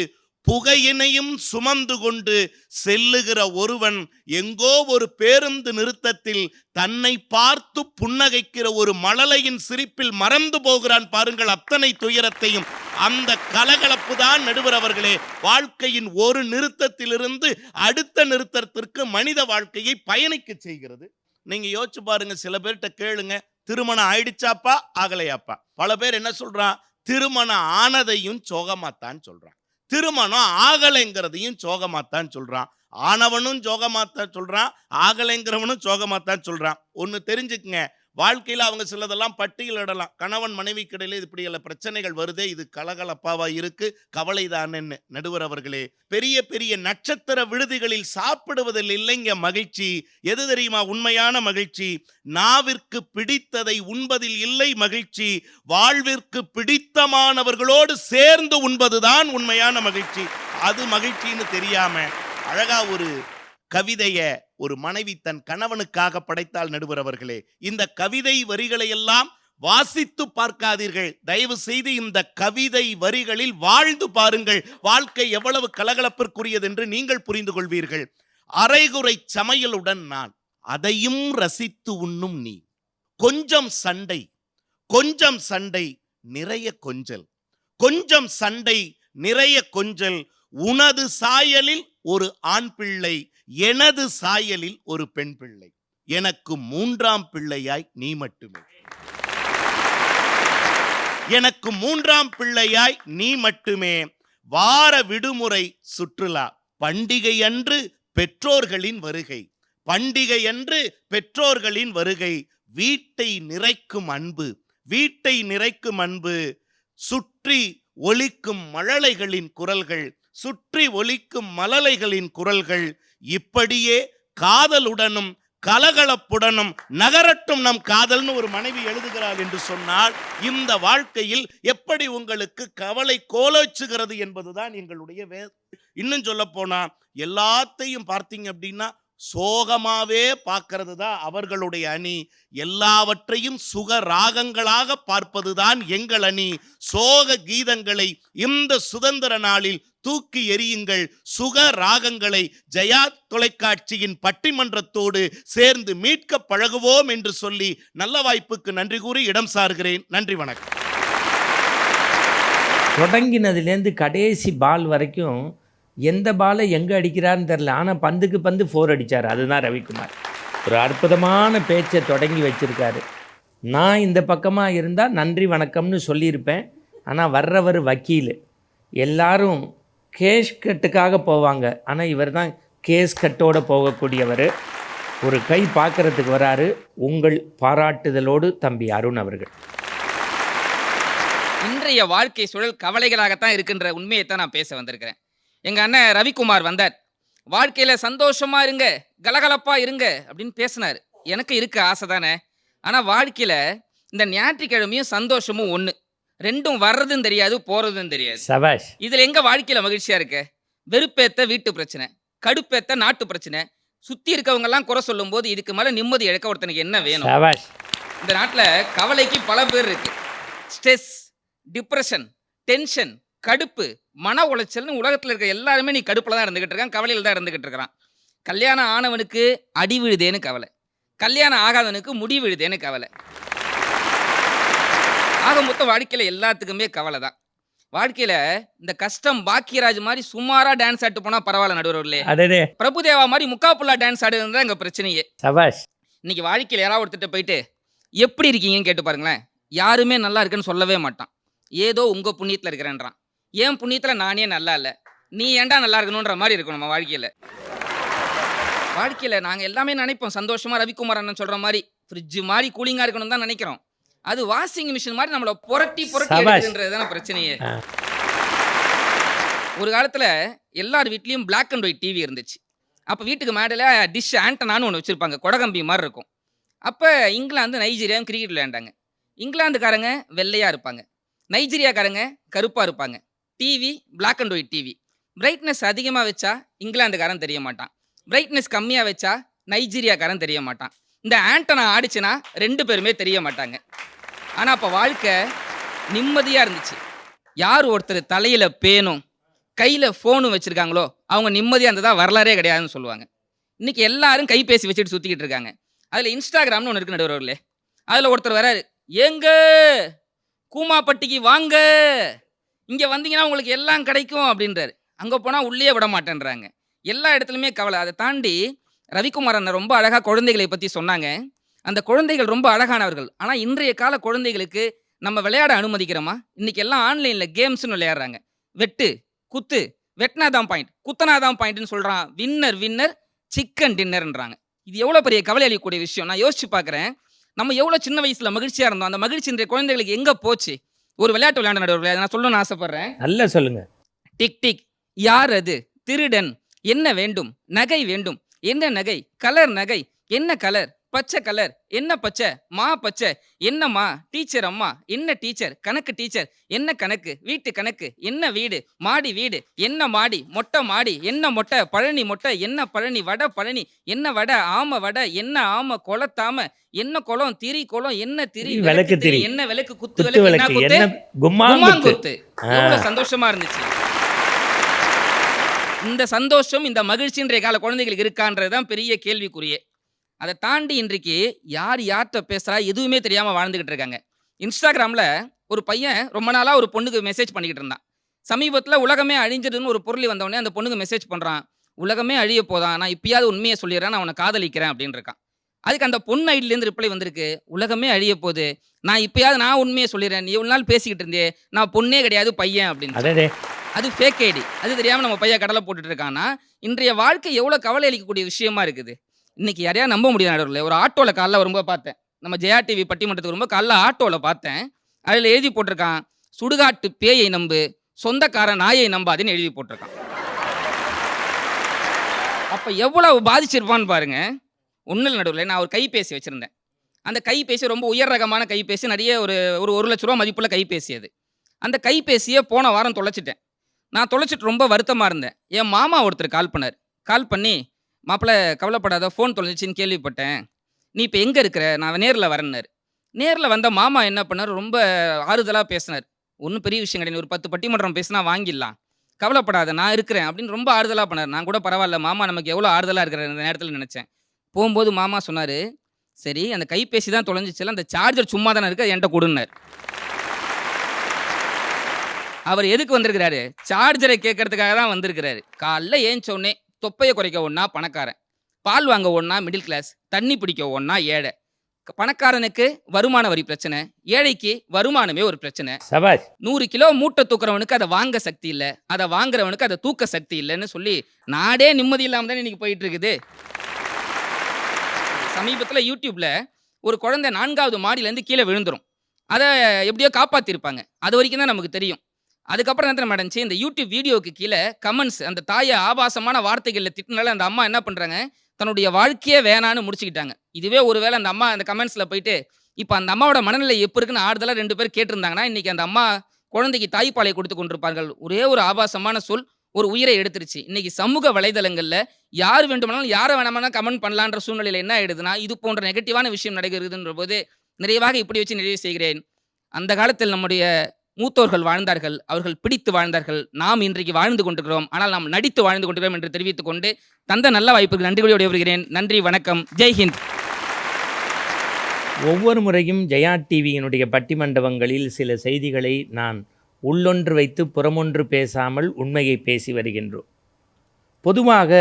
[SPEAKER 3] புகையினையும் சுமந்து கொண்டு செல்லுகிற ஒருவன் எங்கோ ஒரு பேருந்து நிறுத்தத்தில் தன்னை பார்த்து புன்னகைக்கிற ஒரு மழலையின் சிரிப்பில் மறந்து போகிறான் பாருங்கள் அத்தனை துயரத்தையும். அந்த கலகலப்பு தான் நடுவர் அவர்களே வாழ்க்கையின் ஒரு நிறுத்தத்திலிருந்து அடுத்த நிறுத்தத்திற்கு மனித வாழ்க்கையை பயணிக்க செய்கிறது. நீங்க யோசிச்சு பாருங்க, சில பேர்கிட்ட கேளுங்க, திருமணம் ஆயிடுச்சாப்பா ஆகலையாப்பா. பல பேர் என்ன சொல்றான், திருமணம் ஆனதையும் சோகமாத்தான் சொல்றான், திருமணம் ஆகலைங்கிறதையும் சோகமாத்தான் சொல்றான். ஆனவனும் சோகமாத்தான் சொல்றான், ஆகலைங்கிறவனும் சோகமாத்தான் சொல்றான். ஒன்னு தெரிஞ்சுக்குங்க, வாழ்க்கையில அவங்க சிலதெல்லாம் பட்டியலிடலாம். கணவன் மனைவிக்கு இடையில இப்படி எல்லாம் பிரச்சனைகள் வருதே, இது கலகலப்பாவா இருக்கு, கவலைதானேன்னு. நடுவர் அவர்களே, பெரிய பெரிய நட்சத்திர விடுதிகளில் சாப்பிடுவதில் இல்லைங்க மகிழ்ச்சி. எது தெரியுமா உண்மையான மகிழ்ச்சி? நாவிற்கு பிடித்ததை உண்பதில் இல்லை மகிழ்ச்சி, வாழ்விற்கு பிடித்தமானவர்களோடு சேர்ந்து உண்பதுதான் உண்மையான மகிழ்ச்சி. அது மகிழ்ச்சின்னு தெரியாம அழகா ஒரு கவிதைய ஒரு மனைவி தன் கணவனுக்காக படைத்தால் நடுவர் அவர்களே, இந்த கவிதை வரிகளை எல்லாம் வாசித்து பார்க்காதீர்கள், தயவு செய்து இந்த கவிதை வரிகளில் வாழ்ந்து பாருங்கள். வாழ்க்கை எவ்வளவு கலகலப்பிற்குரியது என்று நீங்கள் புரிந்து கொள்வீர்கள். அரைகுறை சமையலுடன் நான், அதையும் ரசித்து உண்ணும் நீ, கொஞ்சம் சண்டை கொஞ்சம் சண்டை நிறைய கொஞ்சல், கொஞ்சம் சண்டை நிறைய கொஞ்சல், உனது சாயலில் ஒரு ஆண் பிள்ளை, எனது சாயலில் ஒரு பெண் பிள்ளை, எனக்கு 3ஆம் பிள்ளையாய் நீ மட்டுமே, எனக்கு 3ஆம் பிள்ளையாய் நீ மட்டுமே. வார விடுமுறை சுற்றுலா, பண்டிகை அன்று பெற்றோர்களின் வருகை, பண்டிகை அன்று பெற்றோர்களின் வருகை, வீட்டை நிறைக்கும் அன்பு, வீட்டை நிறைக்கும் அன்பு, சுற்றி ஒலிக்கும் மழலைகளின் குரல்கள், சுற்றி ஒலிக்கும் மழலைகளின் குரல்கள், இப்படியே காதலுடனும் கலகலப்புடனும் நகரட்டும் நம் காதல்னு ஒரு மனைவி எழுதுகிறாள் என்று சொன்னால், இந்த வாழ்க்கையில் எப்படி உங்களுக்கு கவலை கோலோச்சுகிறது என்பதுதான் எங்களுடைய இன்னும் சொல்ல போனா எல்லாத்தையும் பார்த்தீங்க அப்படின்னா சோகமாவே பார்க்கிறது தான் அவர்களுடைய அணி, எல்லாவற்றையும் சுக ராகங்களாக பார்ப்பதுதான் எங்கள் அணி. சோக கீதங்களை இந்த சுதந்திர நாளில் தூக்கி எறியுங்கள், சுக ராகங்களை ஜெயா தொலைக்காட்சியின் பட்டிமன்றத்தோடு சேர்ந்து மீட்க பழகுவோம் என்று சொல்லி நல்ல வாய்ப்புக்கு நன்றி கூறி இடம் சார்கிறேன். நன்றி, வணக்கம்.
[SPEAKER 1] தொடங்கினதுலேருந்து கடைசி பால் வரைக்கும் எந்த பாலை எங்கே அடிக்கிறான்னு தெரில, ஆனால் பந்துக்கு பந்து 4 அடித்தார். அதுதான் ரவிக்குமார். ஒரு அற்புதமான பேச்சை தொடங்கி வச்சுருக்காரு. நான் இந்த பக்கமாக இருந்தால் நன்றி வணக்கம்னு சொல்லியிருப்பேன். ஆனால் வர்றவர் வக்கீல், எல்லாரும் கேஷ் கட்டுக்காக போவாங்க, ஆனால் இவர் தான் கேஸ் கட்டோடு போகக்கூடியவர். ஒரு கை பார்க்குறதுக்கு வராரு. உங்கள் பாராட்டுதலோடு தம்பி அருண் அவர்கள்.
[SPEAKER 4] இன்றைய வாழ்க்கை சூழல் கவலைகளாகத்தான் இருக்கின்ற உண்மையை தான் நான் பேச வந்திருக்கிறேன். எங்கள் அண்ணன் ரவிக்குமார் வந்தார், வாழ்க்கையில் சந்தோஷமாக இருங்க, கலகலப்பாக இருங்க அப்படின்னு பேசினார். எனக்கு இருக்க ஆசை தானே. ஆனால் வாழ்க்கையில் இந்த ஞாயிற்றுக்கிழமையும் சந்தோஷமும் ஒன்று, ரெண்டும் வர்றதும் தெரியாது போகிறதும் தெரியாது.
[SPEAKER 1] சபாஷ்.
[SPEAKER 4] இதில் எங்கே வாழ்க்கையில் மகிழ்ச்சியாக இருக்க? வெறுப்பேற்ற வீட்டு பிரச்சனை, கடுப்பேற்ற நாட்டு பிரச்சனை, சுற்றி இருக்கவங்கெல்லாம் குறை சொல்லும் போது இதுக்கு மேலே நிம்மதி இழக்க ஒருத்தனுக்கு என்ன வேணும்?
[SPEAKER 1] சபாஷ்.
[SPEAKER 4] இந்த நாட்டில் கவலைக்கு பல பேர் இருக்கு. ஸ்ட்ரெஸ், டிப்ரெஷன், டென்ஷன், கடுப்பு, மன உளைச்சல்னு உலகத்தில் இருக்க எல்லாருமே நீ கடுப்பில் தான் இருந்துகிட்டு இருக்கான், கவலையில் தான் இருந்துகிட்டு இருக்கிறான். கல்யாணம் ஆனவனுக்கு அடி விழுதேன்னு கவலை, கல்யாணம் ஆகாதவனுக்கு முடி விழுதேன்னு கவலை. ஆக மொத்தம் வாழ்க்கையில் எல்லாத்துக்குமே கவலை தான். வாழ்க்கையில் இந்த கஷ்டம் பாக்கியராஜ் மாதிரி சுமாராக டான்ஸ் ஆட்டு போனால் பரவாயில்ல நடுவர்களே,
[SPEAKER 1] அடடே
[SPEAKER 4] பிரபுதேவா மாதிரி முக்காப்புல்லா டான்ஸ் ஆடுறது தான் எங்கள் பிரச்சனையே.
[SPEAKER 1] சபாஷ்.
[SPEAKER 4] இன்னைக்கு வாழ்க்கையில் யாராவது ஒருத்தட்ட போயிட்டு எப்படி இருக்கீங்கன்னு கேட்டு பாருங்களேன், யாருமே நல்லா இருக்குன்னு சொல்லவே மாட்டான். ஏதோ உங்க புண்ணியத்துல இருக்கிறேன்றான். என் புண்ணியத்துல நானே நல்லா இல்ல, நீ ஏன்டா நல்லா இருக்கணுன்ற மாதிரி இருக்கும் நம்ம வாழ்க்கையில நாங்க எல்லாமே நினைப்போம். சந்தோஷமா ரவிக்குமார் அண்ணன் சொல்ற மாதிரி ஃப்ரிட்ஜ் மாதிரி கூலிங்கா இருக்கணும் தான் நினைக்கிறோம். அது வாஷிங் மிஷின் மாதிரி நம்மள புரட்டி எடுக்குதுன்றது தானே பிரச்சனையே. ஒரு காலத்துல எல்லார் வீட்லயும் பிளாக் அண்ட் ஒயிட் டிவி இருந்துச்சு. அப்ப வீட்டுக்கு மேடல டிஷ் ஆண்டனான்னு ஒன்று வச்சிருப்பாங்க, கொடகம்பி மாதிரி இருக்கும். அப்ப இங்கிலாந்து நைஜீரியா கிரிக்கெட் விளையாண்டாங்க. இங்கிலாந்துக்காரங்க வெள்ளையா இருப்பாங்க, நைஜீரியாக்காரங்க கருப்பா இருப்பாங்க. TV black and white TV. Brightness அதிகமா வச்சா இங்கிலாந்துக்காரன் தெரிய மாட்டான், பிரைட்னஸ் கம்மியா வச்சா நைஜீரியாக்காரன் தெரிய மாட்டான். இந்த ஆண்டனா ஆடிச்சுன்னா 2 பேருமே தெரிய மாட்டாங்க. ஆனா அப்ப வாழ்க்கை நிம்மதியா இருந்துச்சு. யார் ஒருத்தர் தலையில பேனும் கையில போனும் வச்சிருக்காங்களோ அவங்க நிம்மதியா இருந்ததா வரலாறே கிடையாதுன்னு சொல்லுவாங்க. இன்னைக்கு எல்லாரும் கைபேசி வச்சுட்டு சுத்திக்கிட்டு இருக்காங்க. அதுல இன்ஸ்டாகிராம்னு ஒன்று இருக்கு நடுவர்களே. அதுல ஒருத்தர் வராரு, ஏங்க கூமாப்பட்டிக்கு வாங்க, இங்க வந்தீங்கன்னா உங்களுக்கு எல்லாம் கிடைக்கும் அப்படின்றாரு. அங்க போனா உள்ளே விட மாட்டேன்றாங்க. எல்லா இடத்துலையுமே கவலை. அதை தாண்டி ரவிக்குமார் அண்ணன் ரொம்ப அழகா குழந்தைகளை பத்தி சொன்னாங்க. அந்த குழந்தைகள் ரொம்ப அழகானவர்கள். ஆனா இன்றைய கால குழந்தைகளுக்கு நம்ம விளையாட அனுமதிக்கிறோமா? இன்னைக்கு எல்லாம் ஆன்லைன்ல கேம்ஸ்னு விளையாடுறாங்க. வெட்டு குத்து, வெட்டினாதான் பாயிண்ட், குத்தனாதான் பாயிண்ட்னு சொல்றான். வின்னர் சிக்கன் டின்னர்ன்றாங்க. இது எவ்வளவு பெரிய கவலை அளிக்கக்கூடிய விஷயம். நான் யோசிச்சு பார்க்குறேன், நம்ம எவ்வளவு சின்ன வயசுல மகிழ்ச்சியா இருந்தோம். அந்த மகிழ்ச்சி இன்றைய குழந்தைகளுக்கு எங்க போச்சு? ஒரு விளையாட்டு விளையாண்டு நடுவர்களே, நான் சொல்லணும்னு ஆசைப்படுறேன்.
[SPEAKER 1] நல்லா சொல்லுங்க.
[SPEAKER 4] டிக் டிக், யார் அது? திருடன். என்ன வேண்டும்? நகை வேண்டும். என்ன நகை? கலர் நகை. என்ன கலர்? பச்சை கலர். என்ன பச்சை? மா பச்சை. என்னம்மா? டீச்சர் அம்மா. என்ன டீச்சர்? கணக்கு டீச்சர். என்ன கணக்கு? வீட்டு கணக்கு. என்ன வீடு? மாடி வீடு. என்ன மாடி? மொட்டை மாடி. என்ன மொட்டை? பழனி மொட்டை. என்ன பழனி? வடை பழனி. என்ன வடை? ஆம வடை. என்ன ஆம? குளத்தாம. என்ன குளம்? திரி குளம். என்ன திரி?
[SPEAKER 1] விளக்கு திரி.
[SPEAKER 4] என்ன விளக்கு? குத்து விளக்கு. என்ன குத்து? கும்மாங்குத்து. எவ்வளவு சந்தோஷமா இருந்துச்சு. இந்த சந்தோஷம், இந்த மகிழ்ச்சி இன்றைய கால குழந்தைகளுக்கு இருக்கான்றதுதான் பெரிய கேள்விக்குறியே. அதை தாண்டி இன்றைக்கு யார் யார்கிட்ட பேசுறா எதுவுமே தெரியாம வாழ்ந்துகிட்டு இருக்காங்க. இன்ஸ்டாகிராம்ல ஒரு பையன் ரொம்ப நாளா ஒரு பொண்ணுக்கு மெசேஜ் பண்ணிக்கிட்டு இருந்தான். சமீபத்தில் உலகமே அழிஞ்சிடுன்னு ஒரு பொருள் வந்தவொடனே அந்த பொண்ணுக்கு மெசேஜ் பண்றான், உலகமே அழிய போதான், நான் இப்பயாவது உண்மையை சொல்லிடுறேன், நான் அவனை காதலிக்கிறேன் அப்படின்னு இருக்கான். அதுக்கு அந்த பொண்ணு ஐடியிலேருந்து ரிப்ளை வந்திருக்கு, உலகமே அழிய போகுது, நான் இப்பயாவது நான் உண்மையை சொல்லிடுறேன், நீ இவ்வளவு நாள் பேசிக்கிட்டு இருந்தே, நான் பொண்ணே கிடையாது பையன் அப்படின்னு. அது ஃபேக் ஐடி. அது தெரியாம நம்ம பையன் கடலை போட்டுட்டு இருக்கான்னா இன்றைய வாழ்க்கை எவ்வளவு கவலை அளிக்கக்கூடிய விஷயமா இருக்குது. இன்னைக்கு யாரையா நம்ப முடியாது நடுவில். ஒரு ஆட்டோல காலைல வரும்போது பார்த்தேன், நம்ம ஜெயா டிவி பட்டிமன்றத்துக்கு வரும்போது காலைல ஆட்டோல பார்த்தேன். அதில் எழுதி போட்டிருக்கான், சுடுகாட்டு பேயை நம்பு, சொந்தக்கார நாயை நம்பாதுன்னு எழுதி போட்டிருக்கான். அப்ப எவ்வளவு பாதிச்சிருப்பான்னு பாருங்க. ஒன்றில் நடுவில் நான் ஒரு கைபேசி வச்சிருந்தேன். அந்த கைபேசி ரொம்ப உயர் ரகமான கைபேசி, நிறைய ஒரு 1 லட்ச ரூபா மதிப்புள்ள கைபேசி அது. அந்த கைபேசியை போன வாரம் தொலைச்சிட்டேன். நான் தொலைச்சிட்டு ரொம்ப வருத்தமாக இருந்தேன். என் மாமா ஒருத்தர் கால் பண்ணார். கால் பண்ணி, மாப்பிள்ளை கவலைப்படாத, ஃபோன் தொலைச்சின்னு கேள்விப்பட்டேன், நீ இப்போ எங்கே இருக்கிற, நான் நேரில் வரேன்னாரு. நேரில் வந்த மாமா என்ன பண்ணார், ரொம்ப ஆறுதலாக பேசினார். ஒன்றும் பெரிய விஷயம் கிடையாது, ஒரு 10 பட்டிமன்றம் பேசினா வாங்கிடலாம், கவலைப்படாத நான் இருக்கிறேன் அப்படின்னு ரொம்ப ஆறுதலாக பண்ணார். நான் கூட பரவாயில்ல, மாமா நமக்கு எவ்வளோ ஆறுதலாக இருக்கிற இந்த நேரத்தில் நினச்சேன். போகும்போது மாமா சொன்னார், சரி அந்த கைபேசி தான் தொலைஞ்சிச்சுல, அந்த சார்ஜர் சும்மா தானே இருக்குது, என்கிட்ட கொடுன்னார். அவர் எதுக்கு வந்திருக்கிறாரு? சார்ஜரை கேட்கறதுக்காக தான் வந்திருக்கிறாரு. காலைல ஏஞ்ச உடனே தொப்பையை குறைக்க ஒன்னா பணக்காரன், பால் வாங்க ஒன்னா மிடில் கிளாஸ், தண்ணி பிடிக்க ஒன்னா ஏழை. பணக்காரனுக்கு வருமான வரி பிரச்சனை, ஏழைக்கு வருமானமே ஒரு பிரச்சனை. 100 கிலோ மூட்டை தூக்குறவனுக்கு அதை வாங்க சக்தி இல்லை, அதை வாங்குறவனுக்கு அதை தூக்க சக்தி இல்லைன்னு சொல்லி நாடே நிம்மதி இல்லாமல் தான் இன்னைக்கு போயிட்டு இருக்குது. சமீபத்தில் யூடியூப்ல ஒரு குழந்தை 4வது மாடியிலேருந்து கீழே விழுந்துரும். அதை எப்படியோ காப்பாற்றிருப்பாங்க, அது வரைக்கும் தான் நமக்கு தெரியும். அதுக்கப்புறம் என்ன நடந்துச்சு, இந்த யூடியூப் வீடியோவுக்கு கீழே கமெண்ட்ஸ், அந்த தாயை ஆபாசமான வார்த்தைகளில் திட்டினால அந்த அம்மா என்ன பண்ணுறாங்க, தன்னுடைய வாழ்க்கையே வேணான்னு முடிச்சுக்கிட்டாங்க. இதுவே ஒருவேளை அந்த அம்மா அந்த கமெண்ட்ஸில் போயிட்டு இப்போ அந்த அம்மாவோட மனநிலை எப்படி இருக்குன்னு ஆறுதலாக 2 பேர் கேட்டிருந்தாங்கன்னா இன்னைக்கு அந்த அம்மா குழந்தைக்கு தாய்ப்பாலை கொடுத்து கொண்டிருப்பார்கள். ஒரே ஒரு ஆபாசமான சொல் ஒரு உயிரை எடுத்துருச்சு. இன்னைக்கு சமூக வலைதளங்களில் யார் வேண்டுமானாலும் யாரை வேணாலும் கமெண்ட் பண்ணலான்ற சூழ்நிலையில் என்ன ஆயிடுதுன்னா, இது போன்ற நெகட்டிவான விஷயம் நடக்கிறதுன்ற போது நிறைவாக இப்படி வச்சு நிறைவு செய்கிறேன். அந்த காலத்தில் நம்முடைய மூத்தோர்கள் வாழ்ந்தார்கள், அவர்கள் பிடித்து வாழ்ந்தார்கள், நாம் இன்றைக்கு வாழ்ந்து கொண்டிருக்கிறோம், ஆனால் நாம் நடித்து வாழ்ந்து கொண்டிருக்கிறோம் என்று தெரிவித்துக் கொண்டு தந்த நல்ல வாய்ப்புக்கு நன்றி கூறி விடைபெறுகிறேன். நன்றி, வணக்கம், ஜெய்ஹிந்த்.
[SPEAKER 1] ஒவ்வொரு முறையும் ஜெயா டிவியினுடைய பட்டிமண்டபங்களில் சில செய்திகளை நான் உள்ளொன்று வைத்து புறமொன்று பேசாமல் உண்மையை பேசி வருகின்றோம். பொதுவாக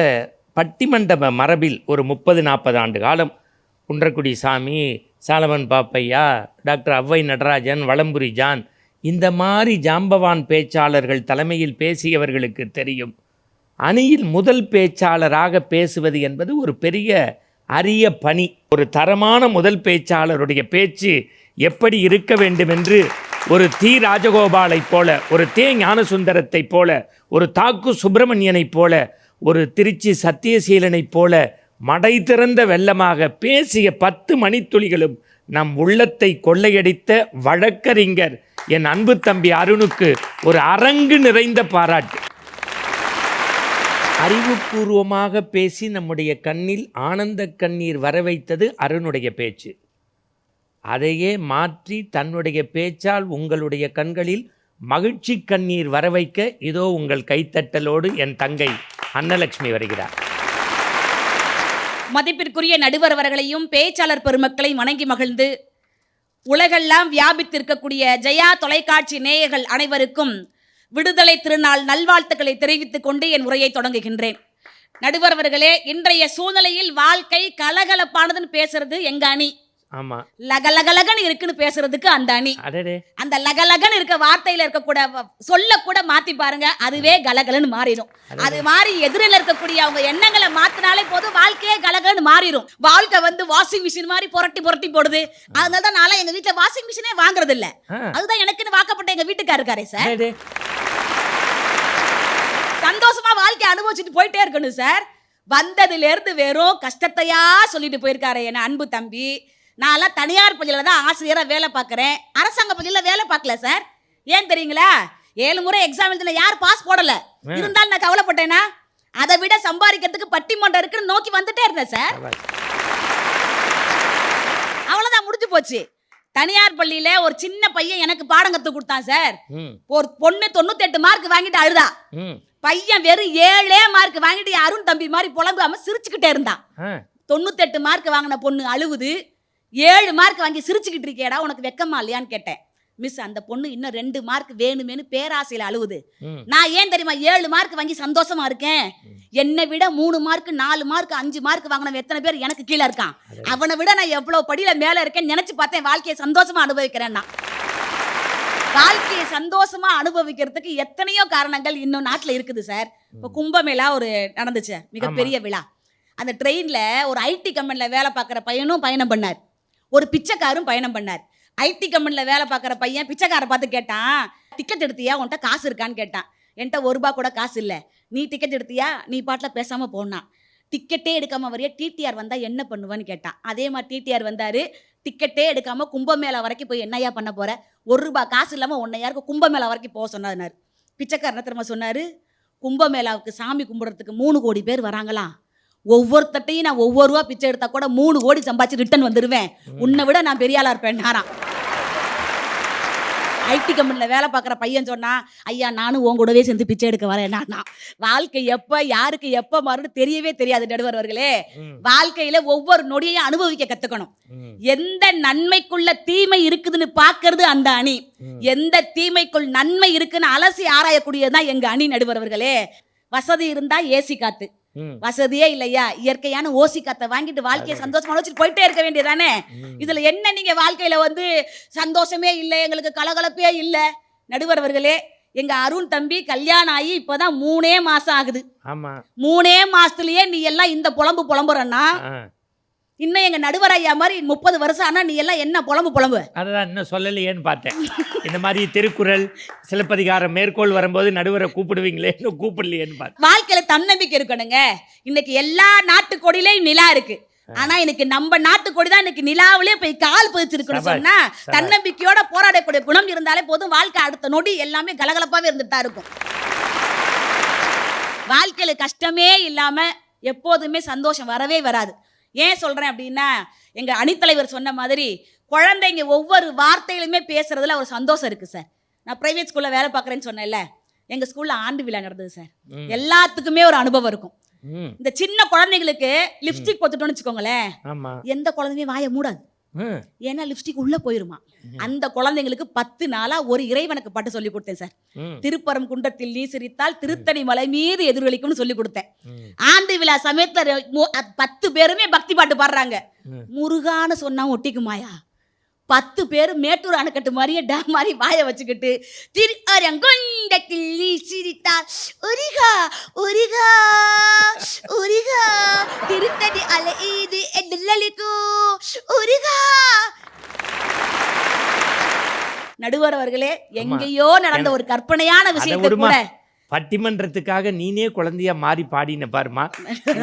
[SPEAKER 1] பட்டிமண்டப மரபில் ஒரு 30-40 ஆண்டு காலம் குன்றக்குடி சாமி சாலமன் பாப்பையா, டாக்டர் ஔவை நடராஜன், வலம்புரி ஜான், இந்த மாதிரி ஜாம்பவான் பேச்சாளர்கள் தலைமையில் பேசியவர்களுக்கு தெரியும். அணியில் முதல் பேச்சாளராக பேசுவது என்பது ஒரு பெரிய அரிய பணி. ஒரு தரமான முதல் பேச்சாளருடைய பேச்சு எப்படி இருக்க வேண்டும் என்று ஒரு தி ராஜகோபாலைப் போல, ஒரு தே ஞானசுந்தரத்தைப் போல, ஒரு தாக்கு சுப்பிரமணியனைப் போல, ஒரு திருச்சி சத்தியசீலனைப் போல மடை திறந்த வெள்ளமாக பேசிய 10 மணித்துளிகளும் நம் உள்ளத்தை கொள்ளையடித்த வழக்கறிஞர் என் அன்பு தம்பி அருணுக்கு ஒரு அரங்கு நிறைந்த பாராட்டு. அறிவுபூர்வமாக பேசி நம்முடைய கண்ணில் ஆனந்த கண்ணீர் வர வைத்தது அருணுடைய பேச்சு. அதையே மாற்றி தன்னுடைய பேச்சால் உங்களுடைய கண்களில் மகிழ்ச்சி கண்ணீர் வர வைக்க இதோ உங்கள் கைத்தட்டலோடு என் தங்கை அன்னலட்சுமி வருகிறார்.
[SPEAKER 5] மதிப்பிற்குரிய நடுவர் அவர்களையும் பேச்சாளர் பெருமக்களையும் வணங்கி மகிழ்ந்து, உலகெல்லாம் வியாபித்திருக்கக்கூடிய ஜெயா தொலைக்காட்சி நேயர்கள் அனைவருக்கும் விடுதலை திருநாள் நல்வாழ்த்துக்களை தெரிவித்துக் கொண்டு என் உரையை தொடங்குகின்றேன். நடுவர் அவர்களே, இன்றைய சூழ்நிலையில் வாழ்க்கை கலகலப்பானதுன்னு பேசுறது எங்க அணி.
[SPEAKER 1] ஆமா,
[SPEAKER 5] லகலகலகன்னு இருக்குன்னு பேசுறதுக்கு அந்த அணி.
[SPEAKER 1] அடடே,
[SPEAKER 5] அந்த லகலகன்னு இருக்க வார்த்தையில இருக்கக்கூட சொல்ல கூட மாத்தி பாருங்க, அதுவே கலகலன்னு மாறிடும். அது மாதிரி எதிரில் இருக்கக்கூடிய அவங்க எண்ணங்களை மாத்தினாலே போதும், வாழ்க்கையே கலகலன்னு மாறிடும். வாழ்க்கை வந்து வாஷிங் மிஷின் மாதிரி புரட்டி புரட்டி போடுது. அதனாலதான் நான் எங்க வீட்டுல வாஷிங் மிஷினே வாங்குறது இல்ல. அதுதான் எனக்குன்னு வாக்கப்பட்ட எங்க வீட்டுக்காரரு இருக்காரே சார். சந்தோஷமா வாழ்க்கையை அனுபவிச்சுட்டு போயிட்டே இருக்கணும் சார். வந்ததுல இருந்து வெறும் கஷ்டத்தையா சொல்லிட்டு போயிருக்காரு என் அன்பு தம்பி. நான்லாம் தனியார் பள்ளியில தான் ஆசிரியராக வேலை பார்க்குறேன், அரசாங்க பள்ளியில் வேலை பார்க்கல சார். ஏன் தெரியுங்களா? 7 முறை எக்ஸாம் எழுதின யார் பாஸ் போடல. இருந்தாலும் நான் கவலைப்பட்டேனா? அதை விட சம்பாதிக்கிறதுக்கு பட்டிமன்றம் இருக்குன்னு நோக்கி வந்துட்டே இருந்தேன் சார். அவ்வளோதான், முடிஞ்சு போச்சு. தனியார் பள்ளியில ஒரு சின்ன பையன் எனக்கு பாடம் கத்து கொடுத்தான் சார். ஒரு பொண்ணு 98 மார்க் வாங்கிட்டு அழுதா. பையன் வெறும் 7 மார்க் வாங்கிட்டு அருண் தம்பி மாதிரி புலம்பாம சிரிச்சுக்கிட்டே இருந்தான். 98 மார்க் வாங்கின பொண்ணு அழுவுது, 7 மார்க் வாங்கி சிரிச்சுக்கிட்டு இருக்கேடா, உனக்கு வெக்கமா இல்லையான்னு கேட்டேன். மிஸ், அந்த பொண்ணு இன்னும் 2 மார்க் வேணுமேனு பேராசையில அழுவுது. நான் ஏன் தெரியுமா 7 மார்க் வாங்கி சந்தோஷமா இருக்கேன்? என்னை விட 3 மார்க் 4 மார்க் 5 மார்க் வாங்கினவன் எத்தனை பேர் எனக்கு கீழே இருக்கான். அவனை விட நான் எவ்வளவு படியில மேல இருக்கேன்னு நினைச்சு பார்த்தேன். வாழ்க்கையை சந்தோஷமா அனுபவிக்கிறேன்னா, வாழ்க்கையை சந்தோஷமா அனுபவிக்கிறதுக்கு எத்தனையோ காரணங்கள் இன்னும் நாட்டுல இருக்குது சார். இப்போ கும்பமேளா ஒரு நடந்துச்சு, மிகப்பெரிய விழா. அந்த ட்ரெயின்ல ஒரு ஐடி கம்பெனில வேலை பார்க்குற பையனும் பயணம் பண்ணார், ஒரு பிச்சைக்காரும் பயணம் பண்ணார். ஐடி கம்பெனில வேலை பார்க்குற பையன் பிச்சைக்காரை பார்த்து கேட்டான், டிக்கெட் எடுத்தியா, உன்கிட்ட காசு இருக்கான்னு கேட்டான். என்கிட்ட ₹1 கூட காசு இல்லை. நீ டிக்கெட் எடுத்தியா, நீ பாட்டில் பேசாமல் போனான். டிக்கெட்டே எடுக்காமல் வரையா, டிடிஆர் வந்தால் என்ன பண்ணுவேன்னு கேட்டான். அதே மாதிரி டிடிஆர் வந்தார். டிக்கெட்டே எடுக்காமல் கும்பமேளா வரைக்கும் போய் என்னையா பண்ண போகிற, ₹1 காசு இல்லாமல் உன்னை யாருக்கு கும்பமேளா வரைக்கும் போக சொன்னார். பிச்சைக்காரர் என்ன திரும்ப சொன்னார், கும்பமேளாவுக்கு சாமி கும்பிட்றதுக்கு 3 கோடி பேர் வராங்களாம். ஒவ்வொருத்தையும் நான் ஒவ்வொரு ரூபா பிச்சை எடுத்தா கூட 3 கோடி சம்பாதிச்சு ரிட்டர்ன் வந்துடுவேன். உன்னை விட நான் பெரிய ஆளா இருப்பேன். ஐடி கம்பெனியில் வேலை பார்க்குற பையன் சொன்னா, ஐயா நானும் உன் கூடவே சேர்ந்து பிச்சை எடுக்க வரேன். வாழ்க்கை எப்போ யாருக்கு எப்போ மாறுன்னு தெரியவே தெரியாது நடுவர் அவர்களே. வாழ்க்கையில ஒவ்வொரு நொடியையும் அனுபவிக்க கத்துக்கணும். எந்த நன்மைக்குள்ள தீமை இருக்குதுன்னு பார்க்கறது அந்த அணி, எந்த தீமைக்குள் நன்மை இருக்குன்னு அலசி ஆராயக்கூடியதுதான் எங்க அணி நடுவர் அவர்களே. வசதி இருந்தா ஏசி காத்து, வசதியே இல்லையா இயற்கையான ஓசி காத்தை வாங்கிட்டு வாழ்க்கையை சந்தோஷமா வச்சுட்டு போயிட்டே இருக்க வேண்டியதானே. இதுல என்ன நீங்க வாழ்க்கையில வந்து சந்தோஷமே இல்லை, எங்களுக்கு கலகலப்பே இல்லை. நடுவர் அவர்களே, எங்க அருண் தம்பி கல்யாணம் ஆகி இப்பதான் 3 மாசம் ஆகுது. 3 மாசத்துலயே நீ எல்லாம் இந்த புலம்புறன்னா, இன்னும் எங்க நடுவர் ஐயா மாதிரி 30 வருஷம் ஆனா நீ எல்லாம் என்ன புலம்பு.
[SPEAKER 1] அதான் இன்னும் சொல்லலையேன்னு பார்த்தேன். இந்த மாதிரி திருக்குறள் சிலப்பதிகாரம் மேற்கோள் வரும்போது நடுவரை கூப்பிடுவீங்களே, இன்னும் கூப்பிடலையேன்னு பார்த்தேன்.
[SPEAKER 5] வாழ்க்கையில தன்னம்பிக்கை இருக்கணுங்க. இன்னைக்கு எல்லா நாட்டுக்கொடியிலையும் நிலா இருக்கு, ஆனா இன்னைக்கு நம்ம நாட்டுக்கொடி தான் இன்னைக்கு நிலாவிலே போய் கால் பதிச்சிருக்கணும். சொன்னா தன்னம்பிக்கையோட போராடக்கூடிய குணம் இருந்தாலே போதும். வாழ்க்கை அடுத்த நொடி எல்லாமே கலகலப்பாவே இருந்துட்டு தான் இருக்கும். வாழ்க்கையில கஷ்டமே இல்லாம எப்போதுமே சந்தோஷம் வரவே வராது. ஏன் சொல்றேன் அப்படின்னா, எங்க அணித்தலைவர் சொன்ன மாதிரி குழந்தைங்க ஒவ்வொரு வார்த்தையிலுமே பேசுறதுல ஒரு சந்தோஷம் இருக்கு சார். நான் பிரைவேட் ஸ்கூல்ல வேலை பார்க்குறேன்னு சொன்னேன்ல, எங்க ஸ்கூல்ல ஆண்டு விழா நடந்தது சார். எல்லாத்துக்குமே ஒரு அனுபவம் இருக்கும். இந்த சின்ன குழந்தைங்களுக்கு லிப்ஸ்டிக் போட்டுட்டோம்னு வச்சுக்கோங்களேன், எந்த குழந்தையுமே வாயை மூடாது.
[SPEAKER 1] ம்.
[SPEAKER 5] ஏன்னா லிப்ஸ்டிக் உள்ள போயிருமா. அந்த குழந்தைங்களுக்கு 10 நாளா ஒரு இறைவனுக்கு பாட்டு சொல்லி கொடுத்தேன் சார்.
[SPEAKER 1] ம்.
[SPEAKER 5] திருப்பரங்குன்றத்தில் நீ சிரித்தால் திருத்தணி மலை மீது எதிரொலிக்கும்னு சொல்லி கொடுத்தேன்.
[SPEAKER 1] ம்.
[SPEAKER 5] ஆண்டு விழா சமயத்துல 10 பேருமே பக்தி பாட்டு பாடுறாங்க.
[SPEAKER 1] ம்.
[SPEAKER 5] முருகான்னு சொன்னா ஒட்டிக்குமாயா? 10 பேர் மேட்டூர் அணைக்கட்டு மாதிரியே டேம் மாதிரி வாயை வச்சுக்கிட்டு திருஅரங்குன்றத்தில் நீ சிரித்தால் உரிகா உரிகா உரிகா திருத்தணி அலை இது எதிரொலிக்கு உரிகா. நடுவர் அவர்களே, எங்கேயோ நடந்த ஒரு கற்பனையான விஷயத்தை
[SPEAKER 1] விடுமா.
[SPEAKER 5] கூட
[SPEAKER 1] பட்டிமன்றத்துக்காக நீனே குழந்தையா மாறி பாடின பாருமா.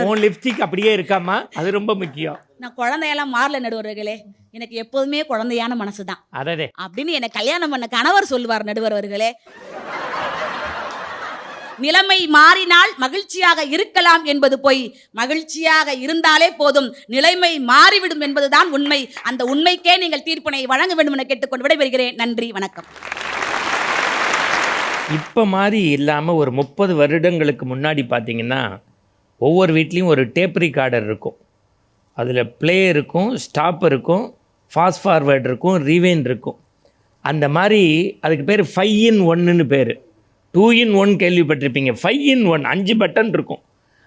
[SPEAKER 1] உன் லிப்ஸ்டிக் அப்படியே இருக்காமா, அது ரொம்ப முக்கியம்.
[SPEAKER 5] நான் குழந்தையெல்லாம் மாறல நடுவர்களே, எனக்கு எப்போதுமே குழந்தையான மனசுதான்
[SPEAKER 1] அதே
[SPEAKER 5] அப்படின்னு என்னை கல்யாணம் பண்ண கணவர் சொல்லுவார். நடுவர் அவர்களே, நிலைமை மாறினால் மகிழ்ச்சியாக இருக்கலாம் என்பது பொய். மகிழ்ச்சியாக இருந்தாலே போதும், நிலைமை மாறிவிடும் என்பதுதான் உண்மை. அந்த உண்மைக்கே நீங்கள் தீர்ப்பினை வழங்க வேண்டும் என கேட்டுக்கொண்டு விடைபெறுகிறேன். நன்றி, வணக்கம்.
[SPEAKER 1] இப்போ மாதிரி இல்லாமல் ஒரு 30 வருடங்களுக்கு முன்னாடி பார்த்தீங்கன்னா ஒவ்வொரு வீட்லேயும் ஒரு டேப் ரிகார்டர் இருக்கும். அதில் ப்ளே இருக்கும், ஸ்டாப் இருக்கும், ஃபாஸ்ட் ஃபார்வேர்ட் இருக்கும், ரீவைண்ட் இருக்கும். அந்த மாதிரி அதுக்கு பேர் 5 in 1ன்னு பேர். 2 in 1 கேள்விப்பட்டிருப்பீங்க. 5 in 1 5 பட்டன் இருக்கும்.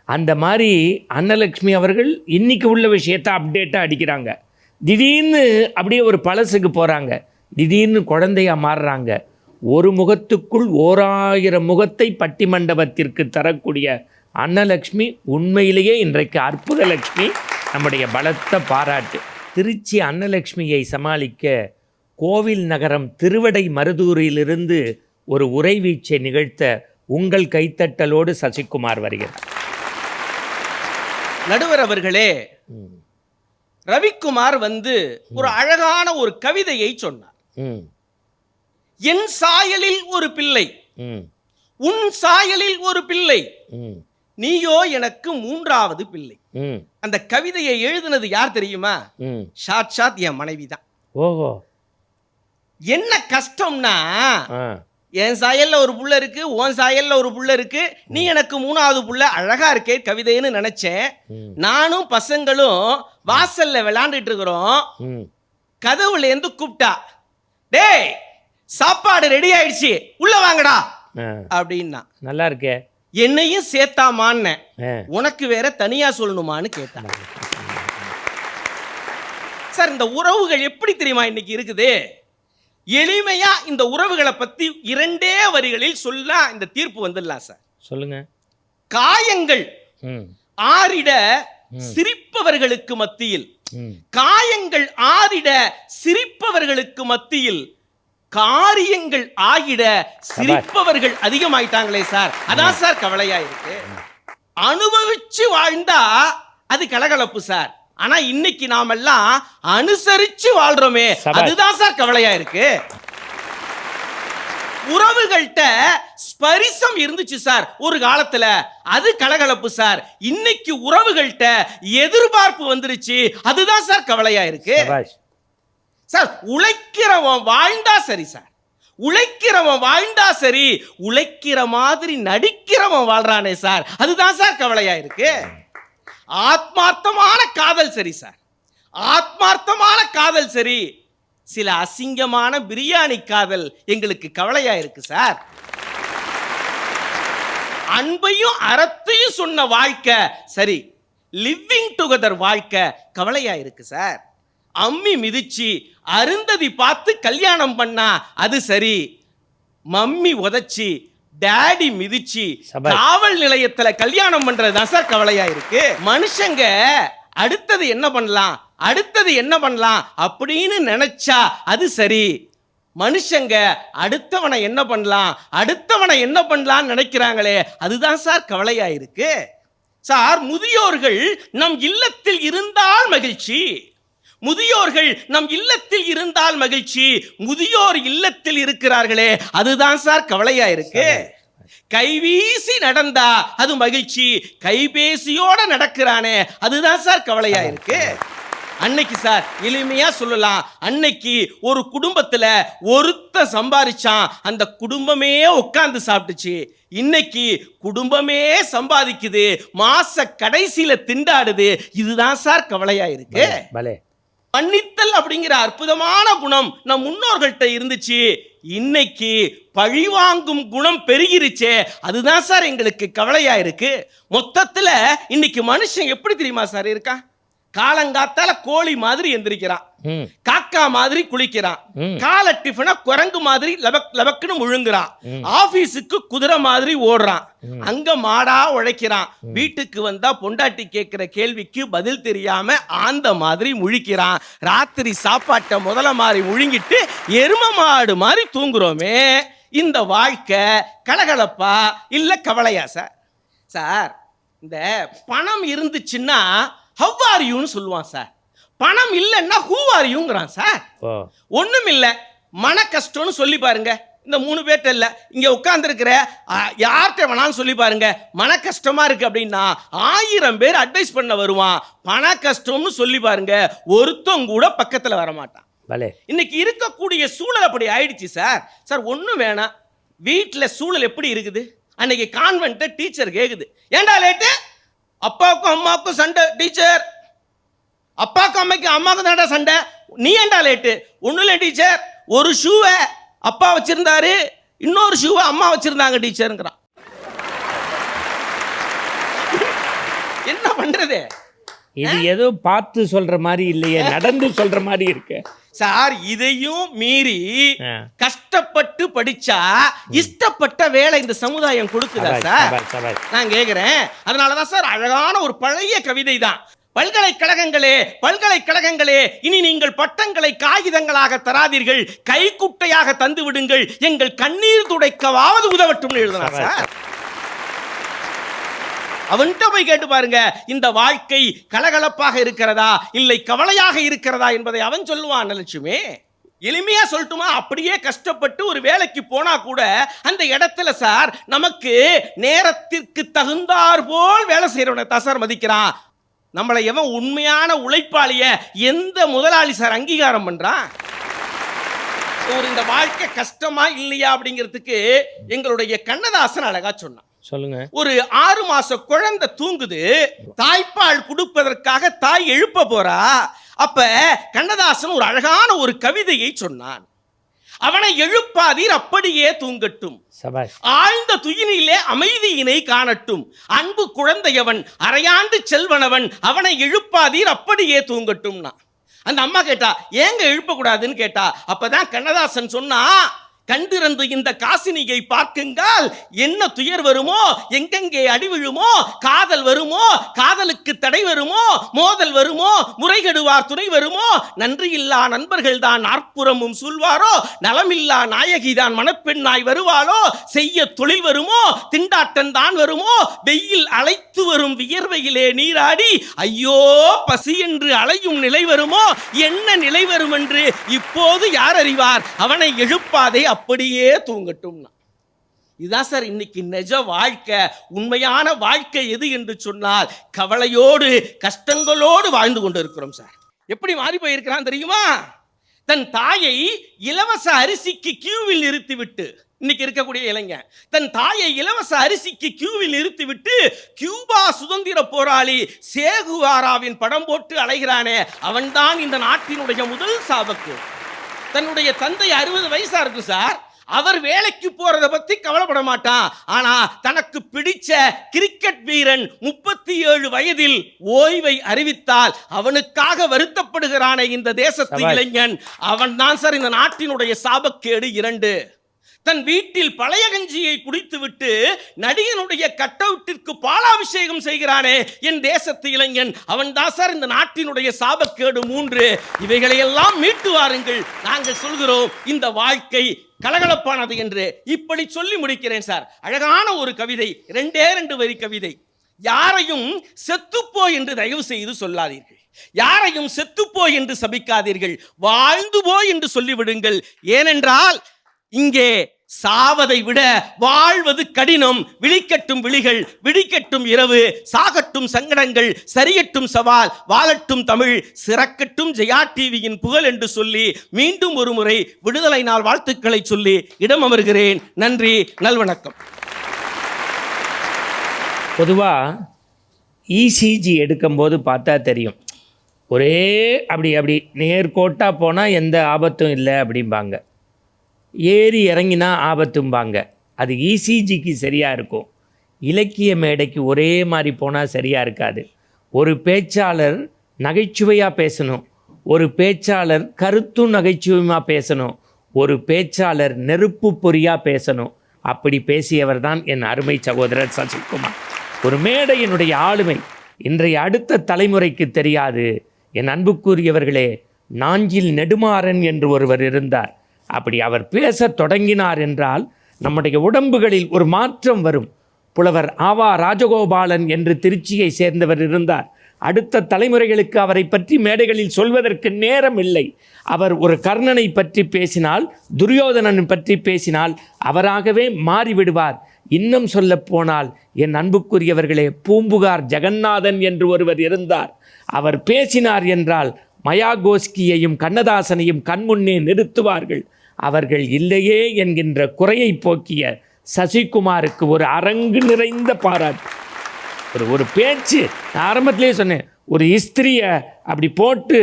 [SPEAKER 1] அந்த மாதிரி அன்னலக்ஷ்மி அவர்கள் இன்றைக்கி உள்ள விஷயத்தை அப்டேட்டாக அடிக்கிறாங்க. திடீர்னு அப்படியே ஒரு பழசுக்கு போகிறாங்க, திடீர்னு குழந்தையாக மாறுறாங்க. ஒரு முகத்துக்குள் 1000 முகத்தை பட்டிமண்டபத்திற்கு தரக்கூடிய அன்னலக்ஷ்மி உண்மையிலேயே இன்றைக்கு அற்புத லக்ஷ்மி. நம்முடைய பலத்த பாராட்டு. திருச்சி அன்னலக்ஷ்மியை சமாளிக்க கோவில் நகரம் திருவடை மருதூரிலிருந்து ஒரு உரைவீச்சை நிகழ்த்த உங்கள் கைத்தட்டலோடு சசிகுமார் வருகிறார்.
[SPEAKER 2] நடுவர் அவர்களே, ரவிக்குமார் ஒரு அழகான ஒரு கவிதையை சொன்னார். என் சாயலில் ஒரு பிள்ளை, உன் சாயலில் ஒரு பிள்ளை, நீயோ எனக்கு 3வது பிள்ளை. அந்த கவிதையை எழுதினது யார் தெரியுமா? சாட்சாத் என் மனைவிதான்.
[SPEAKER 1] ஓஹோ.
[SPEAKER 2] என்ன கஷ்டம்னா, என் சாயல்ல ஒரு புள்ள இருக்கு, உன் சாயல்ல ஒரு புள்ள இருக்கு, நீ எனக்கு 3வது புள்ள. அழகா இருக்கே கவிதைன்னு நினைச்சேன். நானும் பசங்களும் வாசல்ல விளையாண்டுட்டு இருக்கிறோம். கதவுல இருந்து கூப்பிட்டா, டேய் சாப்பாடு ரெடி ஆயிடுச்சு, உள்ள வாங்கடா அப்படின்னா.
[SPEAKER 1] நல்லா இருக்கே.
[SPEAKER 2] என்னையும் சேர்த்தாமான்னு, உனக்கு வேற தனியா சொல்லணுமான்னு கேட்டான். சார், இந்த உறவுகள் எப்படி தெரியுமா இன்னைக்கு இருக்குது? எளிமையா இந்த உறவுகளை பத்தி 2 வரிகளில் சொல்ல இந்த தீர்ப்பு வந்துடலாம் சார். சொல்லுங்க. காயங்கள் ஆறிட சிரிப்பவர்களுக்கு மத்தியில், காயங்கள் ஆறிட சிரிப்பவர்களுக்கு மத்தியில் காரியங்கள் ஆகிட சிரிப்பவர்கள் அதிகமாயிட்டாங்களே சார். அதான் சார் கவலையா இருக்கு. அனுபவிச்சு வாழ்ந்தா அது கலகலப்பு சார். ஆனா இன்னைக்கு நாமெல்லாம் அனுசரிச்சு வாழ்றோமே, அதுதான் சார் கவலையா இருக்கு. உறவுகள்கிட்ட ஸ்பரிசம் இருந்துச்சு சார் ஒரு காலத்துல, அது கலகலப்பு சார். இன்னைக்கு உறவுகள்கிட்ட எதிர்பார்ப்பு வந்துருச்சு, அதுதான் சார் கவலையா இருக்கு. சார், உழைக்கிறவன் வாழ்ந்தா சரி சார், உழைக்கிறவன் வாழ்ந்தா சரி, உழைக்கிற மாதிரி நடிக்கிறவன் வாழ்றானே சார், அதுதான் சார் கவலையா இருக்கு. ஆத்மார்த்தமான காதல் சரி சார், ஆத்மார்த்தமான காதல் சரி, சில அசிங்கமான பிரியாணி காதல் எங்களுக்கு கவலையா இருக்கு சார். அன்பையும் அறத்தையும் சொன்ன வாழ்க்கை சரி, லிவிங் டுகெதர் வாழ்க்கை கவலையா இருக்கு சார். அம்மி மிதிச்சு அருந்ததி பார்த்து கல்யாணம் பண்ணா அது சரி, மம்மி உதச்சி டாடி மிதிச்சு காவல் நிலையத்துல கல்யாணம் பண்றதுதான் சார் கவலையா இருக்கு. மனுஷங்க அடுத்தது என்ன பண்ணலாம், அடுத்தது என்ன பண்ணலாம் அப்படின்னு நினைச்சா அது சரி, மனுஷங்க அடுத்தவனை என்ன பண்ணலாம், அடுத்தவனை என்ன பண்ணலாம்னு நினைக்கிறாங்களே, அதுதான் சார் கவலையா இருக்கு. சார், முதியோர்கள் நம் இல்லத்தில் இருந்தால் மகிழ்ச்சி, முதியோர்கள் நம் இல்லத்தில் இருந்தால் மகிழ்ச்சி, முதியோர் இல்லத்தில் இருக்கிறார்களே அதுதான் சார் கவலையா இருக்கு. கைவீசி நடந்தா அது மகிழ்ச்சி, கைபேசியோட நடக்கிறானே அதுதான் சார் கவலையா இருக்கு. அன்னைக்கு சார் எளிமையா சொல்லலாம், அன்னைக்கு ஒரு குடும்பத்துல ஒருத்த சம்பாதிச்சான், அந்த குடும்பமே உட்கார்ந்து சாப்பிட்டுச்சு. இன்னைக்கு குடும்பமே சம்பாதிக்குது, மாச கடைசியில திண்டாடுது, இதுதான் சார் கவலையா இருக்கு. மன்னித்தல் அப்படிங்கிற அற்புதமான குணம் நம் முன்னோர்கள்ட்ட இருந்துச்சு. இன்னைக்கு பழிவாங்கும் குணம் பெருகிருச்சே, அதுதான் சார் எங்களுக்கு கவலையா இருக்கு. மொத்தத்துல இன்னைக்கு மனுஷன் எப்படி தெரியுமா சார் இருக்கான்? காலங்காத்தால கோழி மாதிரி எந்திரிக்கிறான், காக்கா மாதிரி குளிக்கிறான், காலை டிஃபனா குரங்கு மாதிரி லபக் லபக்குன்னு முழுங்குறான், ஆபீஸுக்கு குதிரை மாதிரி ஓடுறான், அங்க மாடா உழைக்கிறான், வீட்டுக்கு வந்தா பொண்டாட்டி கேட்கிற கேள்விக்கு பதில் தெரியாம ஆந்த மாதிரி முழிக்கிறான், ராத்திரி சாப்பாட்டை முதல்ல மாதிரி முழுங்கிட்டு எரும மாடு மாதிரி தூங்குறோமே. இந்த வாழ்க்கை கலகலப்பா இல்ல கவலையா சார்? சார், இந்த பணம் இருந்துச்சுன்னா ஹவ் ஆர் யூன்னு சொல்லுவான் சார். பணம் இல்லைன்னா ஹூ ஆர் யூங்கிறான் சார். ஒண்ணும் இல்ல, மன கஷ்டம்னு சொல்லி பாருங்க. இந்த 3 பேர்ட்ட இல்ல, இங்க உட்கார்ந்து இருக்கிற யார்கிட்ட வேணாலும் சொல்லி பாருங்க, மன கஷ்டமா இருக்கு அப்படின்னா 1000 பேர் அட்வைஸ் பண்ண வருவான். பண கஷ்டம்னு சொல்லி பாருங்க, ஒருத்தம் கூட பக்கத்துல வரமாட்டான். இன்னைக்கு இருக்கக்கூடிய சூழல் அப்படி ஆயிடுச்சு சார். சார் ஒண்ணும் வேணாம், வீட்டுல சூழல் எப்படி இருக்குது? அன்னைக்கு கான்வென்ட் டீச்சர் கேக்குது, ஏண்டா லேட்டு? அப்பாவுக்கும் அம்மாவுக்கும் சண்டை டீச்சர். அப்பாவுக்கும் அம்மாவுக்கும் தாண்டா சண்டை, நீ ஏண்டா லேட்டு? ஒன்றும் இல்லை டீச்சர், ஒரு ஷூவை அப்பா வச்சிருந்தாரு, இன்னொரு ஷூவை அம்மா வச்சிருந்தாங்க டீச்சருங்கிறான். என்ன பண்றது?
[SPEAKER 1] இது ஏதோ பார்த்து சொல்ற மாதிரி இல்லையே, நடந்து சொல்ற மாதிரி இருக்கு
[SPEAKER 2] சார். இதையும் மீறி கஷ்டப்பட்டு படிச்சா இஷ்டப்பட்ட வேலை இந்த சமுதாயம் கொடுக்குதா சார்? நான் கேக்குறேன். அதனாலதான் சார் அழகான ஒரு பழைய கவிதை தான், பல்கலைக்கழகங்களே பல்கலைக்கழகங்களே இனி நீங்கள் பட்டங்களை காகிதங்களாக தராதீர்கள், கைக்குட்டையாக தந்து விடுங்கள், எங்கள் கண்ணீர் துடைக்கவாவது உதவட்டும் எழுதினா சார். அவன்கிட்ட போய் கேட்டு பாருங்க, இந்த வாழ்க்கை கலகலப்பாக இருக்கிறதா இல்லை கவலையாக இருக்கிறதா என்பதை அவன் சொல்லுவான். லட்சுமி எளிமையா சொல்லட்டுமா, அப்படியே கஷ்டப்பட்டு ஒரு வேலைக்கு போனா கூட அந்த இடத்துல சார் நமக்கு நேரத்திற்கு தகுந்தார் போல் வேலை செய்யறவனை தான் சார் மதிக்கிறான். நம்மளை எவன் உண்மையான உழைப்பாளிய எந்த முதலாளி சார் அங்கீகாரம் பண்றான்? ஒரு இந்த வாழ்க்கை கஷ்டமா இல்லையா அப்படிங்கிறதுக்கு எங்களுடைய கண்ணதாசன் அழகா சொன்னான்.
[SPEAKER 1] சொல்லுங்க.
[SPEAKER 2] ஒரு 6 மாச குழந்தை தூங்குது, தாய்ப்பால் கொடுப்பதற்காக தாய் எழுப்ப போறா. அப்ப கண்ணதாசன் ஒரு அழகான ஒரு கவிதையை சொன்னான். அவனை எழுப்பாதீர் அப்படியே தூங்கட்டும், ஆழ்ந்த துயினிலே அமைதியினை காணட்டும், அன்பு குழந்தையவன் அரையாண்டு செல்வனவன், அவனை எழுப்பாதீர் அப்படியே தூங்கட்டும்னா. அந்த அம்மா கேட்டா, ஏங்க எழுப்ப கூடாதுன்னு கேட்டா. அப்பதான் கண்ணதாசன் சொன்னா, கண்டிருந்து இந்த காசினியை பார்க்குங்கால் என்ன துயர் வருமோ, எங்கெங்கே அடி விழுமோ, காதல் வருமோ, காதலுக்கு தடை வருமோ, மோதல் வருமோ, முறைகெடுவார் துணை வருமோ, நன்றியில்லா நண்பர்கள் தான் நாற்புறமும் சூழ்வாரோ, நலமில்லா நாயகி தான் மணப்பெண்ணாய் வருவாளோ, செய்ய தொழில் வருமோ, திண்டாட்டம் தான் வருமோ, வெயில் அழைத்து வரும் வியர்வையிலே நீராடி ஐயோ பசி என்று அலையும் நிலை வருமோ, என்ன நிலை வரும் என்று இப்போது யார் அறிவார், அவனை எழுப்பாதே அப்படியே தூங்கட்டும். இதுதான் சார் இன்னைக்கு நிஜ வாழ்க்கை. உண்மையான வாழ்க்கை எது என்று சொன்னால் கவலையோடு கஷ்டங்களோடு வாழ்ந்து கொண்டு இருக்கிறோம் சார். எப்படி மாறி போயிருக்கிறான் தெரியுமா? தன் தாயை இலவச அரிசிக்கு கியூவில் நிறுத்திவிட்டு, இன்னைக்கு இருக்கக்கூடிய இளைஞன் தன் தாயை இலவச அரிசிக்கு கியூவில் நிறுத்திவிட்டு கியூபா சுதந்திர போராளி சேகுவாராவின் படம் போட்டு அலைகிறானே, அவன்தான் இந்த நாட்டினுடைய முதல் சாபக்கு. தன்னுடைய தந்தை 60 வயசா இருக்கு சார், அவர் வேலைக்கு போறத பத்தி கவலைப்பட மாட்டான். ஆனா தனக்கு பிடிச்ச கிரிக்கெட் வீரன் 37 வயதில் ஓய்வை அறிவித்தால் அவனுக்காக வருத்தப்படுகிறானே இந்த தேசத்து இளைஞன், அவன் தான் சார் இந்த நாட்டினுடைய சாபக்கேடு 2. தன் வீட்டில் பழைய கஞ்சியை குடித்துவிட்டு நடிகனுடைய கட்டவுட்டிற்கு பாலாபிஷேகம் செய்கிறானே என் தேசத்து இளைஞன், அவன் தான் சார் இந்த நாட்டினுடைய சாபக்கேடு 3. இவைகளையெல்லாம் மீட்டு வாருங்கள், நாங்கள் சொல்கிறோம் இந்த வாழ்க்கை கலகலப்பானது என்று. இப்படி சொல்லி முடிக்கிறேன் சார். அழகான ஒரு கவிதை, 2 வரி கவிதை. யாரையும் செத்துப்போ என்று தயவு செய்து சொல்லாதீர்கள், யாரையும் செத்துப்போ என்று சபிக்காதீர்கள், வாழ்ந்து போ என்று சொல்லிவிடுங்கள். ஏனென்றால் இங்கே சாவதை விட வாழ்வது கடினம். விழிக்கட்டும் விழிகள், விழிக்கட்டும் இரவு, சாகட்டும் சங்கடங்கள், சரியட்டும் சவால், வாழட்டும் தமிழ், சிறக்கட்டும் ஜெயா டிவியின் புகழ் என்று சொல்லி மீண்டும் ஒரு முறை விடுதலை நாள் வாழ்த்துக்களை சொல்லி இடம் அமர்கிறேன். நன்றி, நல்வணக்கம்.
[SPEAKER 1] பொதுவாக இசிஜி எடுக்கும்போது பார்த்தா தெரியும், ஒரே அப்படி அப்படி நேர்கோட்டாக போனால் எந்த ஆபத்தும் இல்லை அப்படிம்பாங்க, ஏறி இறங்கினா ஆபத்தும்பாங்க. அது இசிஜிக்கு சரியாக இருக்கும், இலக்கிய மேடைக்கு ஒரே மாதிரி போனால் சரியாக இருக்காது. ஒரு பேச்சாளர் நகைச்சுவையாக பேசணும், ஒரு பேச்சாளர் கருத்தும் நகைச்சுவையாக பேசணும், ஒரு பேச்சாளர் நெருப்பு பொறியாக பேசணும். அப்படி பேசியவர் தான் என் அருமை சகோதரர் சசிகுமார். ஒரு மேடையினுடைய ஆளுமை இன்றைய அடுத்த தலைமுறைக்கு தெரியாது. என் அன்புக்குரியவர்களே, நாஞ்சில் நெடுமாறன் என்று ஒருவர் இருந்தார். அப்படி அவர் பேசத் தொடங்கினார் என்றால் நம்முடைய உடம்புகளில் ஒரு மாற்றம் வரும். புலவர் ஆவா ராஜகோபாலன் என்று திருச்சியை சேர்ந்தவர் இருந்தார். அடுத்த தலைமுறைகளுக்கு அவரை பற்றி மேடைகளில் சொல்வதற்கு நேரம் இல்லை. அவர் ஒரு கர்ணனை பற்றி பேசினால், துரியோதனன் பற்றி பேசினால் அவராகவே மாறிவிடுவார். இன்னும் சொல்ல போனால் என் அன்புக்குரியவர்களே, பூம்புகார் ஜெகநாதன் என்று ஒருவர் இருந்தார். அவர் பேசினார் என்றால் மயாகோஸ்கியையும் கண்ணதாசனையும் கண்முன்னே நிறுத்துவார்கள். அவர்கள் இல்லையே என்கின்ற குறையை போக்கிய சசிகுமாருக்கு ஒரு அரங்கு நிறைந்த பாராட்டு. ஒரு பேச்சு, நான் ஆரம்பத்திலே சொன்னேன், ஒரு இஸ்திரியை அப்படி போட்டு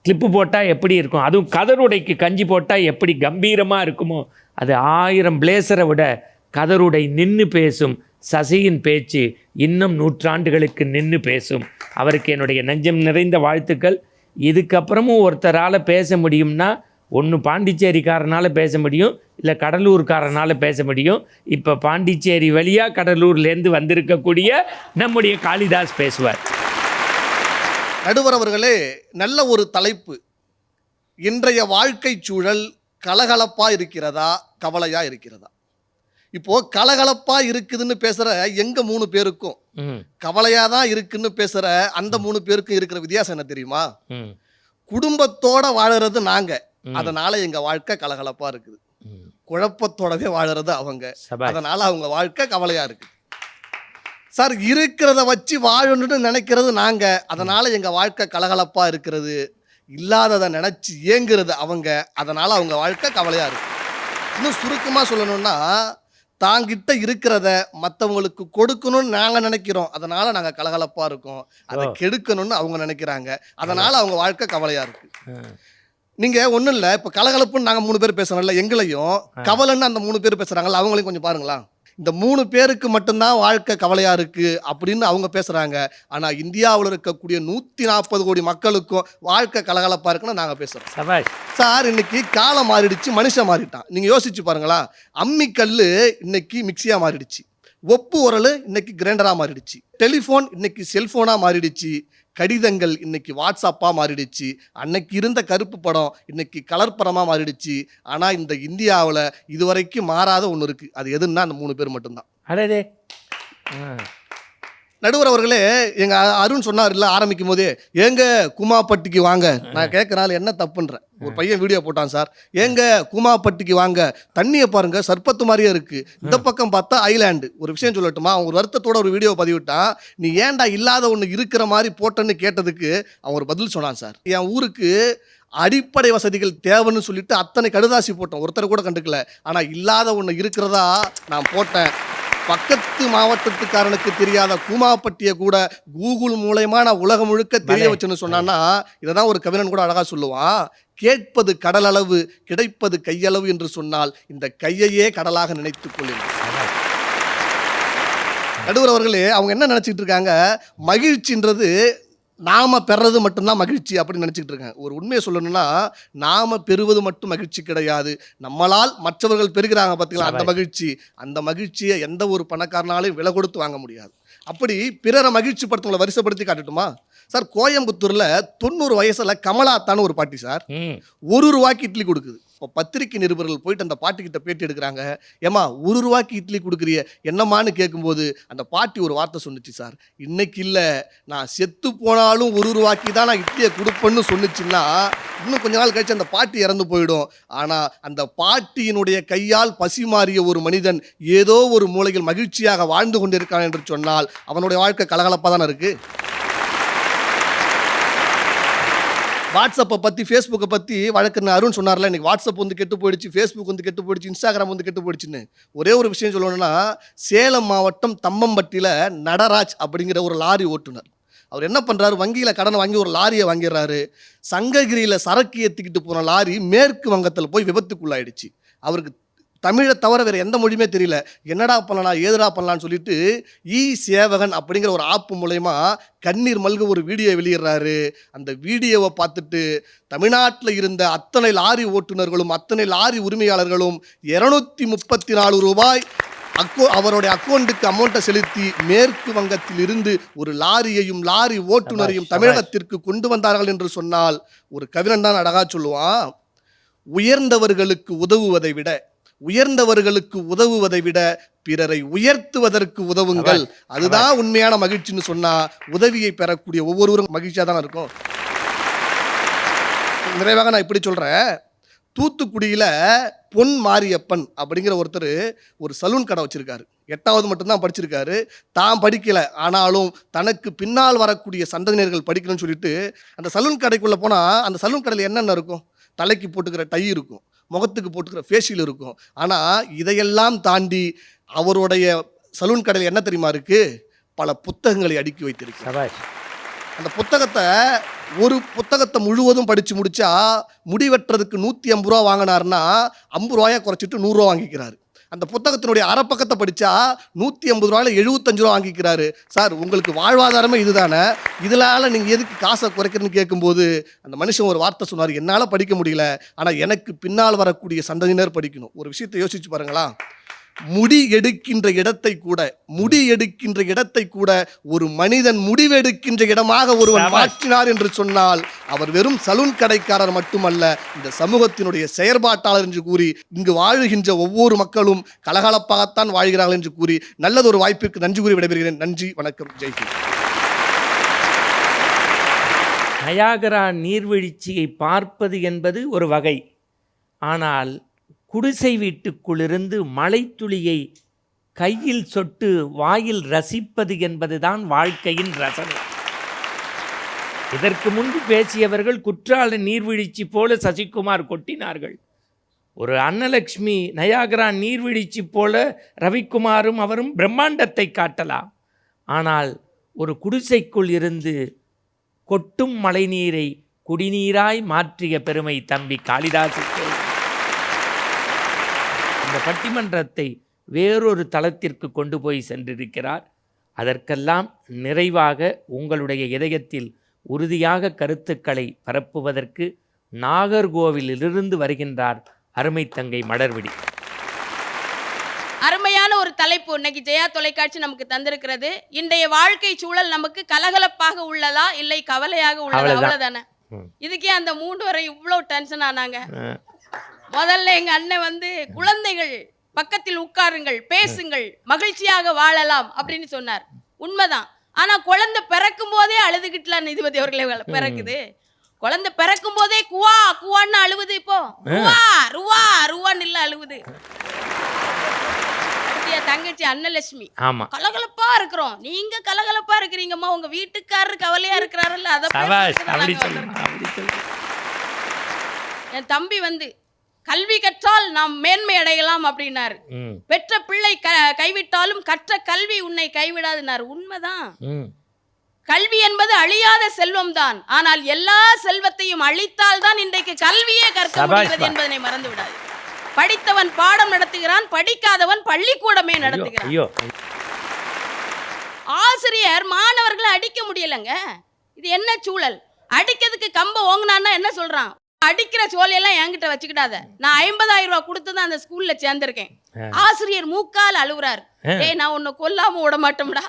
[SPEAKER 1] கிளிப்பு போட்டால் எப்படி இருக்கும், அதுவும் கதருடைக்கு கஞ்சி போட்டால் எப்படி கம்பீரமாக இருக்குமோ, அது 1000 பிளேசரை விட கதருடை நின்று பேசும். சசியின் பேச்சு இன்னும் நூற்றாண்டுகளுக்கு நின்று பேசும். அவருக்கு என்னுடைய நெஞ்சம் நிறைந்த வாழ்த்துக்கள். இதுக்கப்புறமும் ஒருத்தரால் பேச முடியும்னா ஒன்று பாண்டிச்சேரிக்காரனால் பேச முடியும், இல்லை கடலூர்காரனால் பேச முடியும். இப்போ பாண்டிச்சேரி வழியாக கடலூர்லேருந்து வந்திருக்கக்கூடிய நம்முடைய காளிதாஸ் பேசுவார்.
[SPEAKER 6] நடுவர் அவர்களே, நல்ல ஒரு தலைப்பு. இன்றைய வாழ்க்கை சூழல் கலகலப்பாக இருக்கிறதா, கவலையாக இருக்கிறதா? இப்போது கலகலப்பாக இருக்குதுன்னு பேசுகிற எங்கள் 3 பேருக்கும் கவலையாக தான் இருக்குன்னு பேசுகிற அந்த 3 பேருக்கும் இருக்கிற வித்தியாசம் என்ன தெரியுமா? குடும்பத்தோட வாழறது நாங்கள், அதனால் எங்கள் வாழ்க்கை கலகலப்பாக இருக்குது. குழப்பத்தோடவே வாழறது அவங்க, அதனால் அவங்க வாழ்க்கை கவலையாக இருக்குது. சார், இருக்கிறத வச்சு வாழணும்னு நினைக்கிறது நாங்கள், அதனால் எங்கள் வாழ்க்கை கலகலப்பாக இருக்கிறது. இல்லாததை நினச்சி ஏங்குறது அவங்க, அதனால் அவங்க வாழ்க்கை கவலையாக இருக்குது. இன்னும் சுருக்கமாக சொல்லணும்னா, தாங்கிட்ட இருக்கிறத மற்றவங்களுக்கு கொடுக்கணும்னு நாங்கள் நினைக்கிறோம், அதனால் நாங்கள் கலகலப்பாக இருக்கோம். அதை கெடுக்கணும்னு அவங்க நினைக்கிறாங்க, அதனால் அவங்க வாழ்க்கை கவலையாக இருக்குது. நீங்கள் ஒன்றும் இல்லை, இப்போ கலகலப்புன்னு நாங்கள் 3 பேர் பேசுகிறோம்ல, எங்களையும் கவலைன்னு அந்த 3 பேர் பேசுகிறாங்கல்ல, அவங்களையும் கொஞ்சம் பாருங்களா. இந்த 3 பேருக்கு மட்டும்தான் வாழ்க்கை கவலையாக இருக்குது அப்படின்னு அவங்க பேசுகிறாங்க. ஆனால் இந்தியாவில் இருக்கக்கூடிய 140 கோடி மக்களுக்கும் வாழ்க்கை கலகலப்பாக இருக்குன்னு நாங்கள் பேசுகிறோம். சார், இன்னைக்கு காலம் மாறிடுச்சு, மனுஷன் மாறிட்டான். நீங்கள் யோசிச்சு பாருங்களா. அம்மிக்கல் இன்னைக்கு மிக்சியாக மாறிடுச்சு, ஒப்பு உரல் இன்னைக்கு கிரைண்டராக மாறிடுச்சு, டெலிஃபோன் இன்னைக்கு செல்ஃபோனாக மாறிடுச்சு, கடிதங்கள் இன்னைக்கு வாட்ஸ்அப்பாக மாறிடுச்சு, அன்னைக்கு இருந்த கருப்பு படம் இன்னைக்கு கலர் படமாக மாறிடுச்சு. ஆனால் இந்த இந்தியாவில் இதுவரைக்கும் மாறாத ஒன்று இருக்குது. அது எதுன்னா அந்த 3 பேர் மட்டும்தான்.
[SPEAKER 1] அடே
[SPEAKER 6] நடுவர் அவர்களே, எங்கள் அருண் சொன்னார் இல்லை ஆரம்பிக்கும் போதே, ஏங்க குமாப்பட்டிக்கு வாங்க. நான் கேட்கறனால என்ன தப்புன்றேன். ஒரு பையன் வீடியோ போட்டான் சார், ஏங்க குமாப்பட்டிக்கு வாங்க, தண்ணியை பாருங்க சர்பத்து மாதிரியே இருக்கு, இந்த பக்கம் பார்த்தா ஐலாண்டு. ஒரு விஷயம் சொல்லட்டுமா, அவன் ஒரு வருத்தத்தோட ஒரு வீடியோ பதிவிட்டான். நீ ஏன்டா இல்லாத ஒன்று இருக்கிற மாதிரி போட்டேன்னு கேட்டதுக்கு அவன் ஒரு பதில் சொன்னான். சார், என் ஊருக்கு அடிப்படை வசதிகள் தேவைன்னு சொல்லிட்டு அத்தனை கடுதாசி போட்டோம், ஒருத்தர் கூட கண்டுக்கல. ஆனால் இல்லாத ஒன்று இருக்கிறதா நான் போட்டேன். பக்கத்து மாவட்டத்துக்காரனுக்கு தெரியாத கூமாப்பட்டியை கூட கூகுள் மூலமா நான் உலகம் முழுக்க தெரிய வச்சுன்னு சொன்னான்னா, இதை தான் ஒரு கவிஞன் கூட அழகா சொல்லுவான். கேட்பது கடல் அளவு, கிடைப்பது கையளவு என்று சொன்னால் இந்த கையையே கடலாக நினைத்துக் கொள்ளுங்கள். நடுவர் அவர்களே, அவங்க என்ன நினைச்சிட்டு இருக்காங்க, மகிழ்ச்சின்றது நாம பெறது மட்டும்தான் மகிழ்ச்சி அப்படின்னு நினச்சிக்கிட்டு இருக்காங்க. ஒரு உண்மையை சொல்லணும்னா, நாம பெறுவது மட்டும் மகிழ்ச்சி கிடையாது, நம்மளால் மற்றவர்கள் பெறுகிறாங்க பார்த்தீங்களா, அந்த மகிழ்ச்சியை எந்த ஒரு பணக்காரனாலையும் விலை கொடுத்து வாங்க முடியாது. அப்படி பிறரை மகிழ்ச்சி படுத்தவங்களை வரிசைப்படுத்தி காட்டட்டுமா சார்? கோயம்புத்தூரில் 90 வயசில் கமலாத்தான்னு ஒரு பாட்டி சார், 1 ரூபாய்க்கு இட்லி கொடுக்குது. இப்போ பத்திரிகை நிருபர்கள் போயிட்டு அந்த பாட்டிக்கிட்ட பேட்டி எடுக்கிறாங்க. ஏமா 1 ரூபாய்க்கு இட்லி கொடுக்குறிய என்னம்மான்னு கேட்கும்போது அந்த பாட்டி ஒரு வார்த்தை சொன்னிச்சு சார், இன்னைக்கு இல்லை நான் செத்து போனாலும் 1 ரூபாய்க்கு தான் நான் இட்லியை கொடுப்பேன்னு சொன்னிச்சுன்னா, இன்னும் கொஞ்ச நாள் கழிச்சு அந்த பாட்டி இறந்து போயிடும். ஆனால் அந்த பாட்டியினுடைய கையால் பசி மாறிய ஒரு மனிதன் ஏதோ ஒரு மூலையில் மகிழ்ச்சியாக வாழ்ந்து கொண்டிருக்கான் என்று சொன்னால் அவனுடைய வாழ்க்கை கலகலப்பாக தானே இருக்குது. வாட்ஸ்அப்பை பற்றி, ஃபேஸ்புக்கை பற்றி வழக்குன்னு அருண் சொன்னார்ல, இன்னைக்கு வாட்ஸ்அப் வந்து கெட்டு போயிடுச்சு, ஃபேஸ்புக் வந்து கெட்டு போயிடுச்சு, இன்ஸ்டாகிராம் வந்து கெட்டு போயிடுச்சுன்னு. ஒரே ஒரு விஷயம் சொல்லணும்னா, சேலம் மாவட்டம் தம்மம்பட்டியில் நடராஜ் அப்படிங்கிற ஒரு லாரி ஓட்டுநர் அவர் என்ன பண்றாரு, வங்கியில கடன் வாங்கி ஒரு லாரியை வாங்கிடுறாரு. சங்ககிரியில சரக்கு ஏத்திக்கிட்டு போன லாரி மேற்கு வங்கத்தில் போய் விபத்துக்குள்ளாயிடுச்சு. அவருக்கு தமிழை தவிர வேற எந்த மொழியுமே தெரியல. என்னடா பண்ணலாம் ஏதுடா பண்ணலான்னு சொல்லிட்டு சேவகன் அப்படிங்கிற ஒரு ஆப் மூலயமா கண்ணீர் மல்க ஒரு வீடியோ வெளியிடுறாரு. அந்த வீடியோவை பார்த்துட்டு தமிழ்நாட்டில் இருந்த அத்தனை லாரி ஓட்டுநர்களும் அத்தனை லாரி உரிமையாளர்களும் 234 ரூபாய் அவருடைய அக்கௌண்ட்டுக்கு அமௌண்ட்டை செலுத்தி மேற்கு வங்கத்தில் இருந்து ஒரு லாரியையும் லாரி ஓட்டுநரையும் தமிழகத்திற்கு கொண்டு வந்தார்கள் என்று சொன்னால் ஒரு கவிஞன் தான் அழகா சொல்லுவான், உயர்ந்தவர்களுக்கு உதவுவதை விட பிறரை உயர்த்துவதற்கு உதவுங்கள், அதுதான் உண்மையான மகிழ்ச்சின்னு சொன்னா உதவியை பெறக்கூடிய ஒவ்வொருவரும் மகிழ்ச்சியா தான் இருக்கும். நிறைவாக நான் இப்படி சொல்றேன், தூத்துக்குடியில பொன் மாரியப்பன் அப்படிங்கிற ஒருத்தர் ஒரு சலூன் கடை வச்சிருக்காரு. 8வது மட்டும்தான் படிச்சிருக்காரு, தான் படிக்கல. ஆனாலும் தனக்கு பின்னால் வரக்கூடிய சந்ததியினர்கள் படிக்கணும்னு சொல்லிட்டு அந்த சலூன் கடைக்குள்ள போனா அந்த சலூன் கடையில் என்னென்ன இருக்கும், தலைக்கு போட்டுக்கிற டை இருக்கும், முகத்துக்கு போட்டுக்கிற ஃபேஷியல் இருக்கும். ஆனால் இதையெல்லாம் தாண்டி அவருடைய சலூன் கடையில் என்ன தெரியுமா இருக்கு, பல புத்தகங்களை அடுக்கி வைத்திருக்கு. அந்த ஒரு புத்தகத்தை முழுவதும் படித்து முடிச்சா முடிவெட்டுறதுக்கு 150 ரூபா வாங்கினார்னா 50 ரூபாயை குறைச்சிட்டு 100 ரூபா வாங்கிக்கிறாரு. அந்த புத்தகத்தினுடைய அரைப்பக்கத்தை படித்தா 150 ரூபாயில் 75 ரூபா வாங்கிக்கிறாரு. சார் உங்களுக்கு வாழ்வாதாரமே இதுதானே, இதனால நீங்கள் எதுக்கு காசை குறைக்கிறதுன்னு கேட்கும்போது அந்த மனுஷன் ஒரு வார்த்தை சொன்னார், என்னால் படிக்க முடியல, ஆனால் எனக்கு பின்னால் வரக்கூடிய சந்ததியினர் படிக்கணும். ஒரு விஷயத்தை யோசிச்சு பாருங்களா, முடி எடுக்கின்ற இடத்தை கூட ஒரு மனிதன் முடிவெடுக்கின்ற இடமாக ஒருவன் மாற்றினார் என்று சொன்னால் அவர் வெறும் சலூன் கடைக்காரர் மட்டுமல்ல, இந்த சமூகத்தினுடைய செயற்பாட்டாளர் என்று கூறி இங்கு வாழுகின்ற ஒவ்வொரு மக்களும் கலகலப்பாகத்தான் வாழ்கிறார்கள் என்று கூறி நல்லதொரு வாய்ப்பிற்கு நன்றி கூறி விடைபெறுகிறேன். நன்றி, வணக்கம், ஜெய்ஹிந்த்.
[SPEAKER 1] நயாகரா நீர்வீழ்ச்சியை பார்ப்பது என்பது ஒரு வகை, ஆனால் குடிசை வீட்டுக்குள்ளிருந்து மழைத்துளியை கையில் சொட்டு வாயில் ரசிப்பது என்பதுதான் வாழ்க்கையின் ரசனை. இதற்கு முன்பு பேசியவர்கள் குற்றால நீர்வீழ்ச்சி போல சசிகுமார் கொட்டினார்கள். ஒரு அன்னலட்சுமி நயாகரா நீர்வீழ்ச்சி போல ரவிக்குமாரும் அவரும் பிரம்மாண்டத்தை காட்டலாம். ஆனால் ஒரு குடிசைக்குள் இருந்து கொட்டும் மழைநீரை குடிநீராய் மாற்றிய பெருமை தம்பி காளிதாசுக்கு. இந்த பட்டிமன்றத்தை வேறொரு தளத்திற்கு கொண்டு போய் சென்றிருக்கிறார். அதற்கெல்லாம் நிறைவாக உங்களுடைய இதயத்தில் உறுதியாக கருத்துக்களை பரப்புவதற்கு நாகர்கோவிலிருந்து வருகின்றார் அருமை தங்கை மலர்விழி.
[SPEAKER 7] அருமையான ஒரு தலைப்பு இன்னைக்கு ஜெயா தொலைக்காட்சி நமக்கு தந்திருக்கிறது. இன்றைய வாழ்க்கை சூழல் நமக்கு கலகலப்பாக உள்ளதா இல்லை கவலையாக உள்ளதா, அவ்வளவுதானே. இதுக்கே அந்த 3 வரை இவ்வளவு டென்ஷன் ஆனாங்க. முதல்ல எங்க அண்ணன் குழந்தைகள் பக்கத்தில் உட்காருங்கள், பேசுங்கள், மகிழ்ச்சியாக வாழலாம் அப்படின்னு சொன்னார். உண்மைதான். ஆனா குழந்தை பிறக்கும் போதே அழுதுகிட்டுலாம் நீதிபதி அவர்களே பிறக்குது. குழந்தை பிறக்கும் போதே குவா குவான்னு அழுவுது. இப்போ ருவா ருவா ருவான்னு இல்ல அழுவுது. தங்கச்சி அன்னலட்சுமி, கலகலப்பா இருக்கிறோம், நீங்க கலகலப்பா இருக்கிறீங்கம்மா, உங்க வீட்டுக்காரரு கவலையா இருக்கிறாருல்ல, என் தம்பி கல்வி கற்றால் நாம் மேன்மை அடையலாம் அப்படின்னாரு. பெற்ற பிள்ளை கைவிட்டாலும் கற்ற கல்வி உன்னை கைவிடாதுனாரு. உண்மைதான். கல்வி என்பது அழியாத செல்வம் தான். ஆனால் எல்லா செல்வத்தையும் அழித்தால் தான் இன்றைக்கு கல்வியே கற்க முடிகிறது என்பதனை மறந்து விடாது. படித்தவன் பாடம் நடத்துகிறான், படிக்காதவன் பள்ளிக்கூடமே நடத்துகிறான். ஆசிரியர் மாணவர்களை அடிக்க முடியலங்க. இது என்ன சூழல்? அடிக்கிறதுக்கு கம்ப ஓங்கினான்னா என்ன சொல்றான், அடிக்கிற சோலையெல்லாம் என்கிட்ட வச்சுக்கிட்டாத, நான் 50,000 ரூபாய் கொடுத்துதான் அந்த ஸ்கூல்ல சேர்ந்திருக்கேன். ஆசிரியர் மூக்கால் அழுகுறாரு, ஏய் நான் உன்னை கொல்லாம விட மாட்டோம்டா,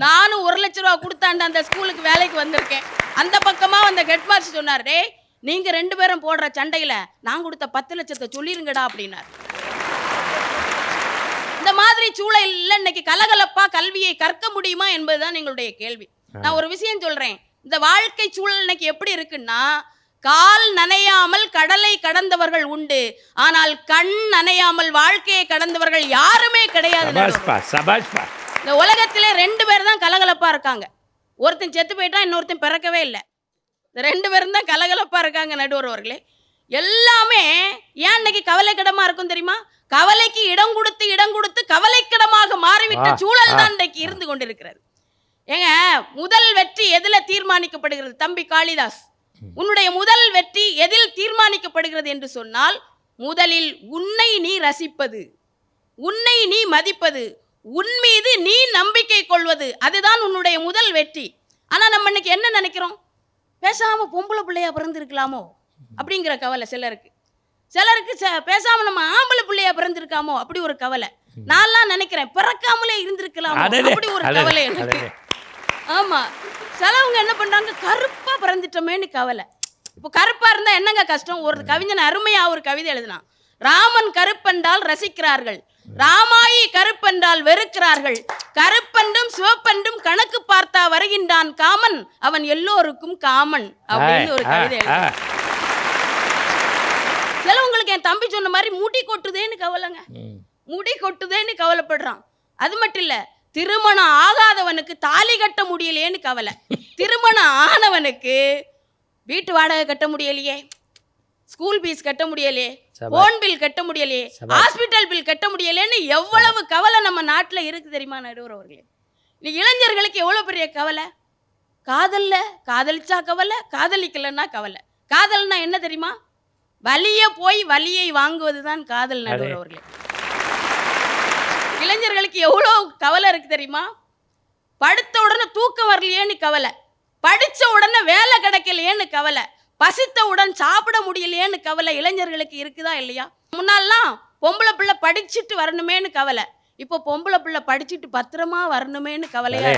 [SPEAKER 7] நானும் 1 லட்சம் ரூபாய் கொடுத்தாண்ட அந்த ஸ்கூலுக்கு வேலைக்கு வந்திருக்கேன். அந்த பக்கமா அந்த ஹெட் மாஸ்டர் சொன்னார், டேய் நீங்க 2 பேரும் போடுற சண்டையில நான் கொடுத்த 10 லட்சத்தை சொல்லிருங்கடா அப்படின்னார். இந்த மாதிரி சூழலில் இன்னைக்கு கலகலப்பா கல்வியை கற்க முடியுமா என்பதுதான் எங்களுடைய கேள்வி. நான் ஒரு விஷயம் சொல்றேன், இந்த வாழ்க்கை சூழல் இன்னைக்கு எப்படி இருக்குன்னா, கால் நனையாமல் கடலை கடந்தவர்கள் உண்டு, ஆனால் கண் நனையாமல் வாழ்க்கையை கடந்தவர்கள் யாருமே கிடையாது. இந்த உலகத்திலே 2 பேர் தான் கலகலப்பா இருக்காங்க. ஒருத்தன் செத்து போயிட்டா, இன்னொருத்தன் பிறக்கவே இல்லை. இந்த 2 பேரும் தான் கலகலப்பா இருக்காங்க. நடுவர் அவர்களே, எல்லாமே ஏன் இன்னைக்கு கவலைக்கிடமா இருக்கும் தெரியுமா? கவலைக்கு இடம் கொடுத்து கவலைக்கிடமாக மாறிவிட்ட சூழல் தான் இன்றைக்கு இருந்து கொண்டிருக்கிறது. ஏங்க முதல் வெற்றி எதுல தீர்மானிக்கப்படுகிறது? தம்பி காளிதாஸ், உன்னுடைய முதல் வெற்றி எதில் தீர்மானிக்கப்படுகிறது என்று சொன்னால், முதலில் உன்னை நீ ரசிப்பது, உன்னை நீ மதிப்பது, உன் மீது நீ நம்பிக்கை கொள்வது, அதுதான் உன்னுடைய முதல் வெற்றி. ஆனா நம்ம இன்னைக்கு என்ன நினைக்கிறோம்? பேசாம பொம்பளை பிள்ளையா பிறந்திருக்கலாமோ அப்படிங்கிற கவலை சிலருக்கு. பேசாம நம்ம ஆம்பளை பிள்ளையா பிறந்திருக்காமோ அப்படி ஒரு கவலை. நான்லாம் நினைக்கிறேன் பிறக்காமலே இருந்திருக்கலாமோ அப்படி ஒரு கவலை எனக்கு. ஆமா, சிலவங்க என்ன பண்றாங்க, கருப்பா பிறந்துட்டோமேன்னு கவலை. இப்போ கருப்பா இருந்தா என்னங்க கஷ்டம்? ஒரு கவிஞன் அருமையா ஒரு கவிதை எழுதினான். ராமன் கருப்பென்றால் ரசிக்கிறார்கள், ராமாயி கருப்பென்றால் வெறுக்கிறார்கள், கருப்பென்றும் சிவப்பென்றும் கணக்கு பார்த்தா வருகின்றான் காமன், அவன் எல்லோருக்கும் காமன் அப்படின்னு ஒரு கவிதை எழுதினான். சிலவங்களுக்கு என் தம்பி சொன்ன மாதிரி முடி கொட்டுதேன்னு கவலைங்க, முடி கொட்டுதேன்னு கவலைப்படுறான். அது மட்டும் இல்ல, திருமணம் ஆகாதவனுக்கு தாலி கட்ட முடியலையேன்னு கவலை, திருமணம் ஆனவனுக்கு வீட்டு வாடகை கட்ட முடியலையே, ஸ்கூல் ஃபீஸ் கட்ட முடியலையே, போன் பில் கட்ட முடியலையே, ஹாஸ்பிட்டல் பில் கட்ட முடியலையேன்னு எவ்வளவு கவலை நம்ம நாட்டில் இருக்கு தெரியுமா நடுவர் அவர்களே? இன்னைக்கு இளைஞர்களுக்கு எவ்வளவு பெரிய கவலை. காதலிச்சா கவலை, காதலிக்கலன்னா கவலை. காதல்னா என்ன தெரியுமா? வலிய போய் வலியை வாங்குவதுதான் காதல் நடுவர் அவர்களே. இளைஞர்களுக்கு எவ்வளோ கவலை இருக்கு தெரியுமா? படுத்த உடனே தூக்கம் வரலையேன்னு கவலை, படிச்ச உடனே வேலை கிடைக்கலையேன்னு கவலை, பசித்தவுடன் சாப்பிட முடியலையேன்னு கவலை இளைஞர்களுக்கு இருக்குதா இல்லையா? முன்னாலாம் பொம்பளை பிள்ளை படிச்சுட்டு வரணுமேன்னு கவலை, இப்போ பொம்பளை பிள்ளை படிச்சுட்டு பத்திரமா வரணுமேன்னு கவலையா.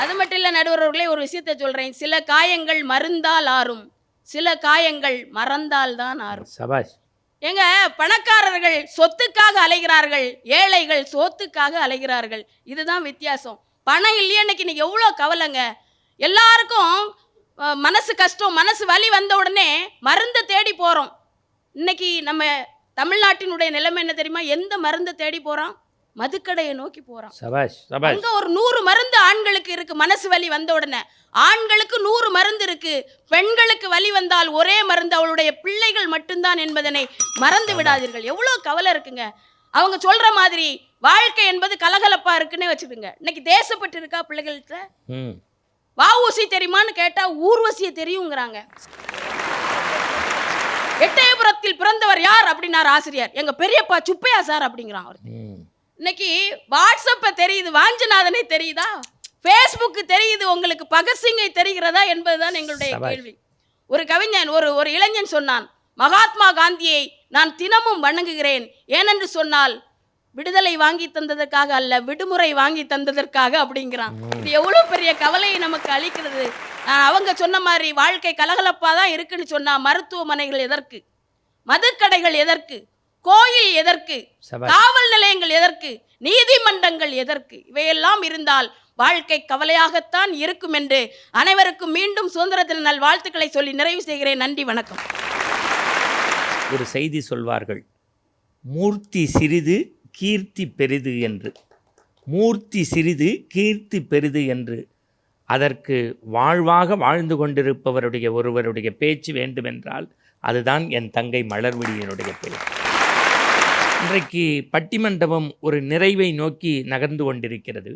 [SPEAKER 7] அது மட்டும் இல்ல நடுவர்களே, ஒரு விஷயத்த சொல்றேன். சில காயங்கள் மருந்தால் ஆறும், சில காயங்கள் மறந்தால் தான் ஆறும். சபாஷ். எங்க பணக்காரர்கள் சொத்துக்காக அலைகிறார்கள், ஏழைகள் சோத்துக்காக அலைகிறார்கள். இதுதான் வித்தியாசம். பணம் இல்லையே இன்னைக்கு எவ்வளோ கவலைங்க. எல்லாருக்கும் மனசு கஷ்டம், மனசு வலி வந்த உடனே மருந்தை தேடி போகிறோம். இன்னைக்கு நம்ம தமிழ்நாட்டினுடைய நிலைமை என்ன தெரியுமா? எந்த மருந்தை தேடி போகிறோம்? மதுக்கடையை நோக்கி போகிறோம். அங்கே ஒரு 100 மருந்து ஆண்களுக்கு இருக்கு. மனசு வலி வந்த உடனே ஆண்களுக்கு 100 மருந்து இருக்கு. பெண்களுக்கு வலி வந்தால் ஒரே மருந்து, அவளுடைய பிள்ளைகள் மட்டும்தான் என்பதனை மறந்து விடாதீர்கள். எவ்வளோ கவலை இருக்குங்க. அவங்க சொல்ற மாதிரி வாழ்க்கை என்பது கலகலப்பா இருக்குன்னே வச்சுக்கோங்க. இன்னைக்கு தேசப்பட்டு இருக்கா பிள்ளைகள்கிட்ட? வஉசி தெரியுமான்னு கேட்டா ஊர்வசியை தெரியுங்கிறாங்க. எட்டயபுரத்தில் பிறந்தவர் யார் அப்படின்னார் ஆசிரியர். எங்க பெரியப்பா சுப்பையா சார் அப்படிங்கிறான் அவர். இன்னைக்கு வாட்ஸ்அப்ப தெரியுது, வாஞ்சநாதனை தெரியுதா, ஃபேஸ்புக் தெரியுது, உங்களுக்கு பகத்சிங்கை தெரிகிறதா என்பதுதான் எங்களுடைய கேள்வி. ஒரு கவிஞன், ஒரு இளைஞன் சொன்னான், மகாத்மா காந்தியை நான் தினமும் வணங்குகிறேன், ஏனென்று சொன்னால் விடுதலை வாங்கி தந்ததற்காக அல்ல, விடுமுறை வாங்கி தந்ததற்காக அப்படிங்கிறான். இது எவ்வளவு பெரிய கவலையை நமக்கு அளிக்கிறது. அவங்க சொன்ன மாதிரி வாழ்க்கை கலகலப்பா தான் இருக்குன்னு சொன்னா, மருத்துவமனைகள் எதற்கு, மதுக்கடைகள் எதற்கு, கோயில் எதற்கு, காவல் நிலையங்கள் எதற்கு, நீதிமன்றங்கள் எதற்கு? இவையெல்லாம் இருந்தால் வாழ்க்கை கவலையாகத்தான் இருக்கும் என்று அனைவருக்கும் மீண்டும் சுதந்திர தின நல் வாழ்த்துக்களை சொல்லி நிறைவு செய்கிறேன். நன்றி, வணக்கம்.
[SPEAKER 1] ஒரு செய்தி சொல்வார்கள், மூர்த்தி சிறிது கீர்த்தி பெரிது என்று. மூர்த்தி சிறிது கீர்த்தி பெரிது என்று. அதற்கு வாழ்வாக வாழ்ந்து கொண்டிருப்பவருடைய ஒருவருடைய பேச்சு வேண்டுமென்றால் அதுதான் என் தங்கை மலர்விழியினுடைய பேச்சு. இன்றைக்கு பட்டிமண்டபம் ஒரு நிறைவை நோக்கி நகர்ந்து கொண்டிருக்கிறது.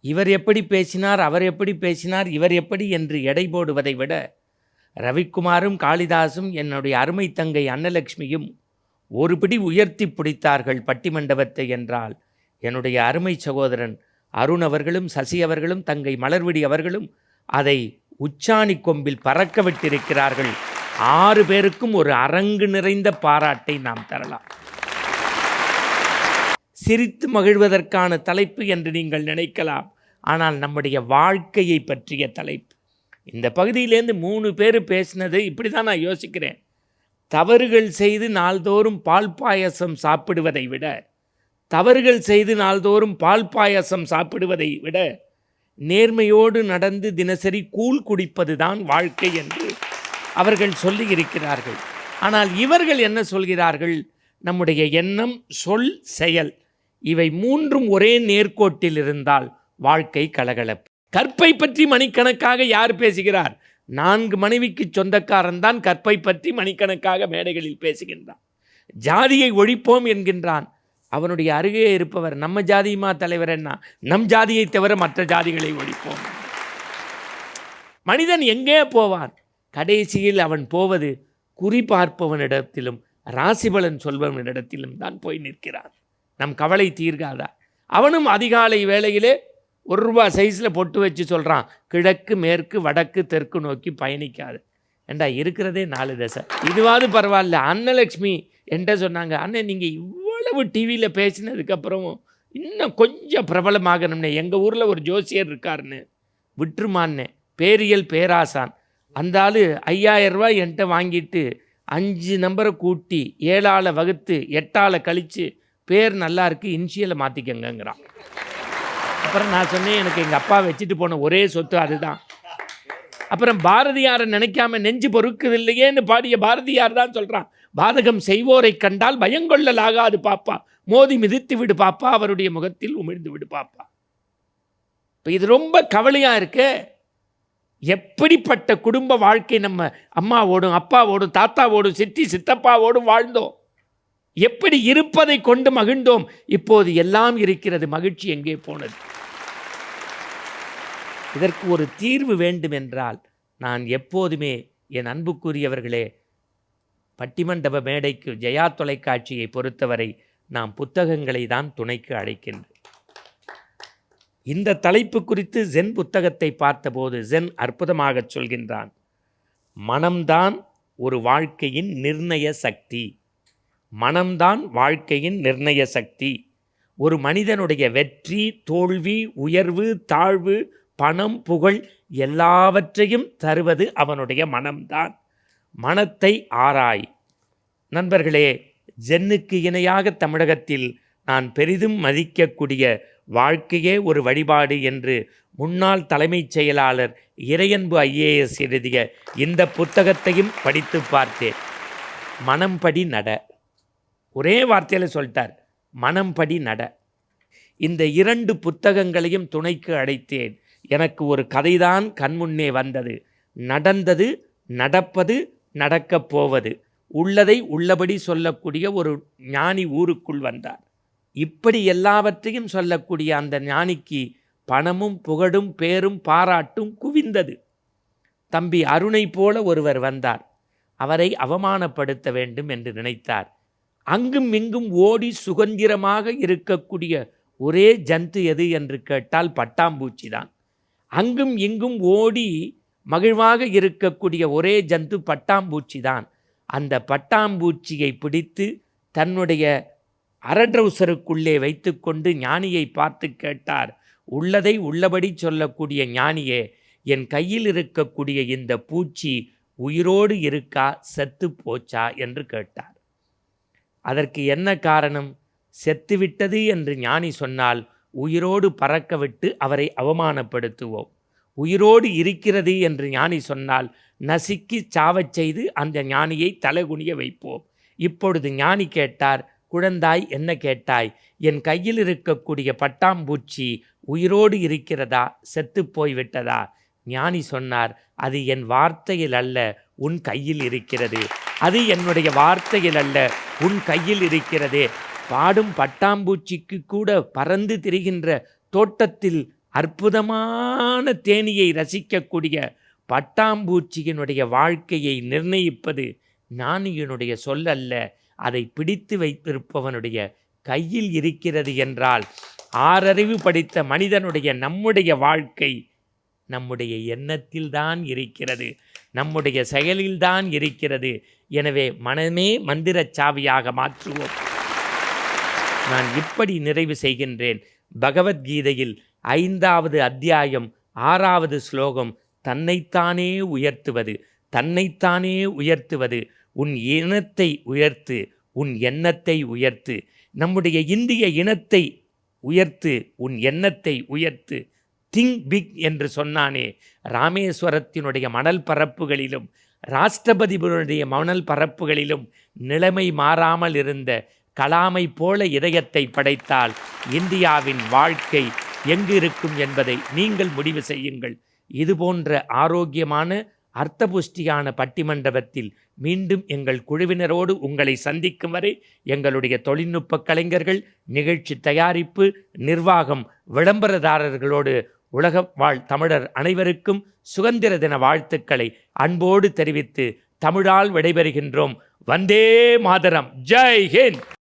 [SPEAKER 1] இவர் எப்படி பேசினார், அவர் எப்படி பேசினார், இவர் எப்படி என்று எடை போடுவதை விட ரவிக்குமாரும் காளிதாசும் என்னுடைய அருமை தங்கை அன்னலட்சுமியும் ஒரு பிடி உயர்த்தி பிடித்தார்கள் பட்டிமண்டபத்தை என்றால், என்னுடைய அருமை சகோதரன் அருண் அவர்களும் சசி அவர்களும் தங்கை மலர்விழி அவர்களும் அதை உச்சாணி கொம்பில் பறக்க விட்டிருக்கிறார்கள். 6 பேருக்கும் ஒரு அரங்கு நிறைந்த பாராட்டை நாம் தரலாம். சிரித்து மகிழ்வதற்கான தலைப்பு என்று நீங்கள் நினைக்கலாம், ஆனால் நம்முடைய வாழ்க்கையை பற்றிய தலைப்பு. இந்த பகுதியிலேருந்து 3 பேர் பேசினது இப்படி தான் நான் யோசிக்கிறேன். தவறுகள் செய்து நாள்தோறும் பால் பாயசம் சாப்பிடுவதை விட, தவறுகள் செய்து நாள்தோறும் பால் பாயசம் சாப்பிடுவதை விட நேர்மையோடு நடந்து தினசரி கூழ் குடிப்பது தான் வாழ்க்கை என்று அவர்கள் சொல்லி இருக்கிறார்கள். ஆனால் இவர்கள் என்ன சொல்கிறார்கள்? நம்முடைய எண்ணம், சொல், செயல் இவை 3ம் ஒரே நேர்கோட்டில் இருந்தால் வாழ்க்கை கலகலப்பு. கற்பை பற்றி மணிக்கணக்காக யார் பேசுகிறார்? 4 மனைவிக்கு சொந்தக்காரன் தான் கற்பை பற்றி மணிக்கணக்காக மேடைகளில் பேசுகின்றான். ஜாதியை ஒழிப்போம் என்கின்றான். அவனுடைய அருகே இருப்பவர் நம்ம ஜாதியுமா தலைவர் என்ன, நம் ஜாதியை தவிர மற்ற ஜாதிகளை ஒழிப்போம். மனிதன் எங்கே போவான்? கடைசியில் அவன் போவது குறி பார்ப்பவனிடத்திலும் ராசிபலன் சொல்பவனிடத்திலும் தான் போய் நிற்கிறான். நம் கவலை தீர்க்காதா? அவனும் அதிகாலை வேளையிலே ₹1 சைஸில் பொட்டு வச்சு சொல்கிறான், கிழக்கு மேற்கு வடக்கு தெற்கு நோக்கி பயணிக்காது. ஏண்டா இருக்கிறதே 4 திசை, இதுவாது பரவாயில்ல. அன்னலக்ஷ்மி என்கிட்ட சொன்னாங்க, அண்ணன் நீங்கள் இவ்வளவு டிவியில் பேசினதுக்கப்புறமும் இன்னும் கொஞ்சம் பிரபலமாகணும்னே, எங்கள் ஊரில் ஒரு ஜோசியர் இருக்காருன்னு விட்டுருமான்னு, பேரியல் பேராசான். அந்த ஆள் 5000 ரூபாய் என்கிட்ட வாங்கிட்டு 5 நம்பரை கூட்டி 7ஆல் வகுத்து 8ஆல் கழித்து பேர் நல்லா இருக்கு, இன்ஷியலை மாற்றிக்கங்கிறான். அப்புறம் நான் சொன்னேன், எனக்கு எங்கள் அப்பா வச்சுட்டு போன ஒரே சொத்து அதுதான். அப்புறம் பாரதியாரை நினைக்காம நெஞ்சு பொறுக்குதில்லையேன்னு பாடிய பாரதியார் தான் சொல்கிறான், பாதகம் செய்வோரை கண்டால் பயங்கொள்ளலாகாது பாப்பா, மோதி மிதித்து விடு பாப்பா, அவருடைய முகத்தில் உமிழ்ந்து விடு பாப்பா. இப்போ இது ரொம்ப கவலையாக இருக்கு. எப்படிப்பட்ட குடும்ப வாழ்க்கை நம்ம அம்மாவோடும் அப்பாவோடும் தாத்தாவோடும் சித்தி சித்தப்பாவோடும் வாழ்ந்தோம், எப்படி இருப்பதை கொண்டு மகிழ்ந்தோம். இப்போது எல்லாம் இருக்கிறது, மகிழ்ச்சி எங்கே போனது? இதற்கு ஒரு தீர்வு வேண்டும் என்றால் நான் எப்போதுமே என் அன்புக்குரியவர்களே, பட்டிமண்டப மேடைக்கு ஜெயா தொலைக்காட்சியை பொறுத்தவரை நாம் புத்தகங்களை தான் துணைக்கு அழைக்கின்றேன். இந்த தலைப்பு குறித்து ஜென் புத்தகத்தை பார்த்தபோது ஜென் அற்புதமாக சொல்கின்றான், மனம்தான் ஒரு வாழ்க்கையின் நிர்ணய சக்தி. மனம்தான் வாழ்க்கையின் நிர்ணய சக்தி. ஒரு மனிதனுடைய வெற்றி தோல்வி உயர்வு தாழ்வு பணம் புகழ் எல்லாவற்றையும் தருவது அவனுடைய மனம்தான். மனத்தை ஆராய். நண்பர்களே, ஜென்னுக்கு இணையாக தமிழகத்தில் நான் பெரிதும் மதிக்கக்கூடிய வாழ்க்கையே ஒரு வழிபாடு என்று முன்னாள் தலைமைச் செயலாளர் இறையன்பு IAS எழுதிய இந்த புத்தகத்தையும் படித்து பார்த்தேன். மனம்படி நட, ஒரே வார்த்தையில் சொல்லிட்டார், மனம்படி நட. இந்த 2 புத்தகங்களையும் துணைக்கு அழைத்தேன். எனக்கு ஒரு கதைதான் கண்முன்னே வந்தது. நடந்தது, நடப்பது, நடக்கப் போவது, உள்ளதை உள்ளபடி சொல்லக்கூடிய ஒரு ஞானி ஊருக்குள் வந்தார். இப்படி எல்லாவற்றையும் சொல்லக்கூடிய அந்த ஞானிக்கு பணமும் புகழும் பேரும் பாராட்டும் குவிந்தது. தம்பி அருணை போல ஒருவர் வந்தார். அவரை அவமானப்படுத்த வேண்டும் என்று நினைத்தார். அங்கும் இங்கும் ஓடி சுதந்திரமாக இருக்கக்கூடிய ஒரே ஜந்து எது என்று கேட்டால் பட்டாம்பூச்சி தான். அங்கும் இங்கும் ஓடி மகிழ்வாக இருக்கக்கூடிய ஒரே ஜந்து பட்டாம்பூச்சி தான். அந்த பட்டாம்பூச்சியை பிடித்து தன்னுடைய அரட்ரவுசருக்குள்ளே வைத்துக்கொண்டு ஞானியை பார்த்து கேட்டார், உள்ளதை உள்ளபடி சொல்லக்கூடிய ஞானியே, என் கையில் இருக்கக்கூடிய இந்த பூச்சி உயிரோடு இருக்கா செத்து போச்சா என்று கேட்டார். அதற்கு என்ன காரணம்? செத்துவிட்டது என்று ஞானி சொன்னால் உயிரோடு பறக்க விட்டு அவரை அவமானப்படுத்துவோம். உயிரோடு இருக்கிறது என்று ஞானி சொன்னால் நசுக்கி சாவச் செய்து அந்த ஞானியை தலைகுனிய வைப்போம். இப்பொழுது ஞானி கேட்டார், குழந்தாய் என்ன கேட்டாய்? என் கையில் இருக்கக்கூடிய பட்டாம்பூச்சி உயிரோடு இருக்கிறதா செத்து போய்விட்டதா? ஞானி சொன்னார், அது என் வார்த்தையில் அல்ல உன் கையில் இருக்கிறது. அது என்னுடைய வார்த்தையில் அல்ல உன் கையில் இருக்கிறதே. பாடும் பட்டாம்பூச்சிக்கு கூட பறந்து திரிகின்ற தோட்டத்தில் அற்புதமான தேனியை ரசிக்கக்கூடிய பட்டாம்பூச்சியினுடைய வாழ்க்கையை நிர்ணயிப்பது ஞானியினுடைய சொல் அல்ல, அதை பிடித்து வைத்திருப்பவனுடைய கையில் இருக்கிறது என்றால், 6 அறிவு படித்த மனிதனுடைய நம்முடைய வாழ்க்கை நம்முடைய எண்ணத்தில்தான் இருக்கிறது, நம்முடைய செயலில்தான் இருக்கிறது. எனவே மனமே மந்திரச் சாவியாக மாற்றுவோம். நான் இப்படி நிறைவு செய்கின்றேன். பகவத்கீதையில் 5வது அத்தியாயம் 6வது ஸ்லோகம், தன்னைத்தானே உயர்த்துவது, தன்னைத்தானே உயர்த்துவது. உன் இனத்தை உயர்த்து, உன் எண்ணத்தை உயர்த்து. நம்முடைய இந்திய இனத்தை உயர்த்து, உன் எண்ணத்தை உயர்த்து. திங்க் பிக் என்று சொன்னானே, ராமேஸ்வரத்தினுடைய மணல் பரப்புகளிலும் ராஷ்டிரபதியினுடைய மணல் பரப்புகளிலும் நிலைமை மாறாமல் இருந்த கலாமை போல இதயத்தை படைத்தால் இந்தியாவின் வாழ்க்கை எங்கு இருக்கும் என்பதை நீங்கள் முடிவு செய்யுங்கள். இதுபோன்ற ஆரோக்கியமான அர்த்தபுஷ்டியான பட்டிமண்டபத்தில் மீண்டும் எங்கள் குழுவினரோடு உங்களை சந்திக்கும் வரை எங்களுடைய தொழில்நுட்ப கலைஞர்கள், நிகழ்ச்சி தயாரிப்பு, நிர்வாகம், விளம்பரதாரர்களோடு உலக வாழ் தமிழர் அனைவருக்கும் சுதந்திர தின வாழ்த்துக்களை அன்போடு தெரிவித்து தமிழால் விடைபெறுகின்றோம். வந்தே மாதரம். ஜெய் ஹிந்த்.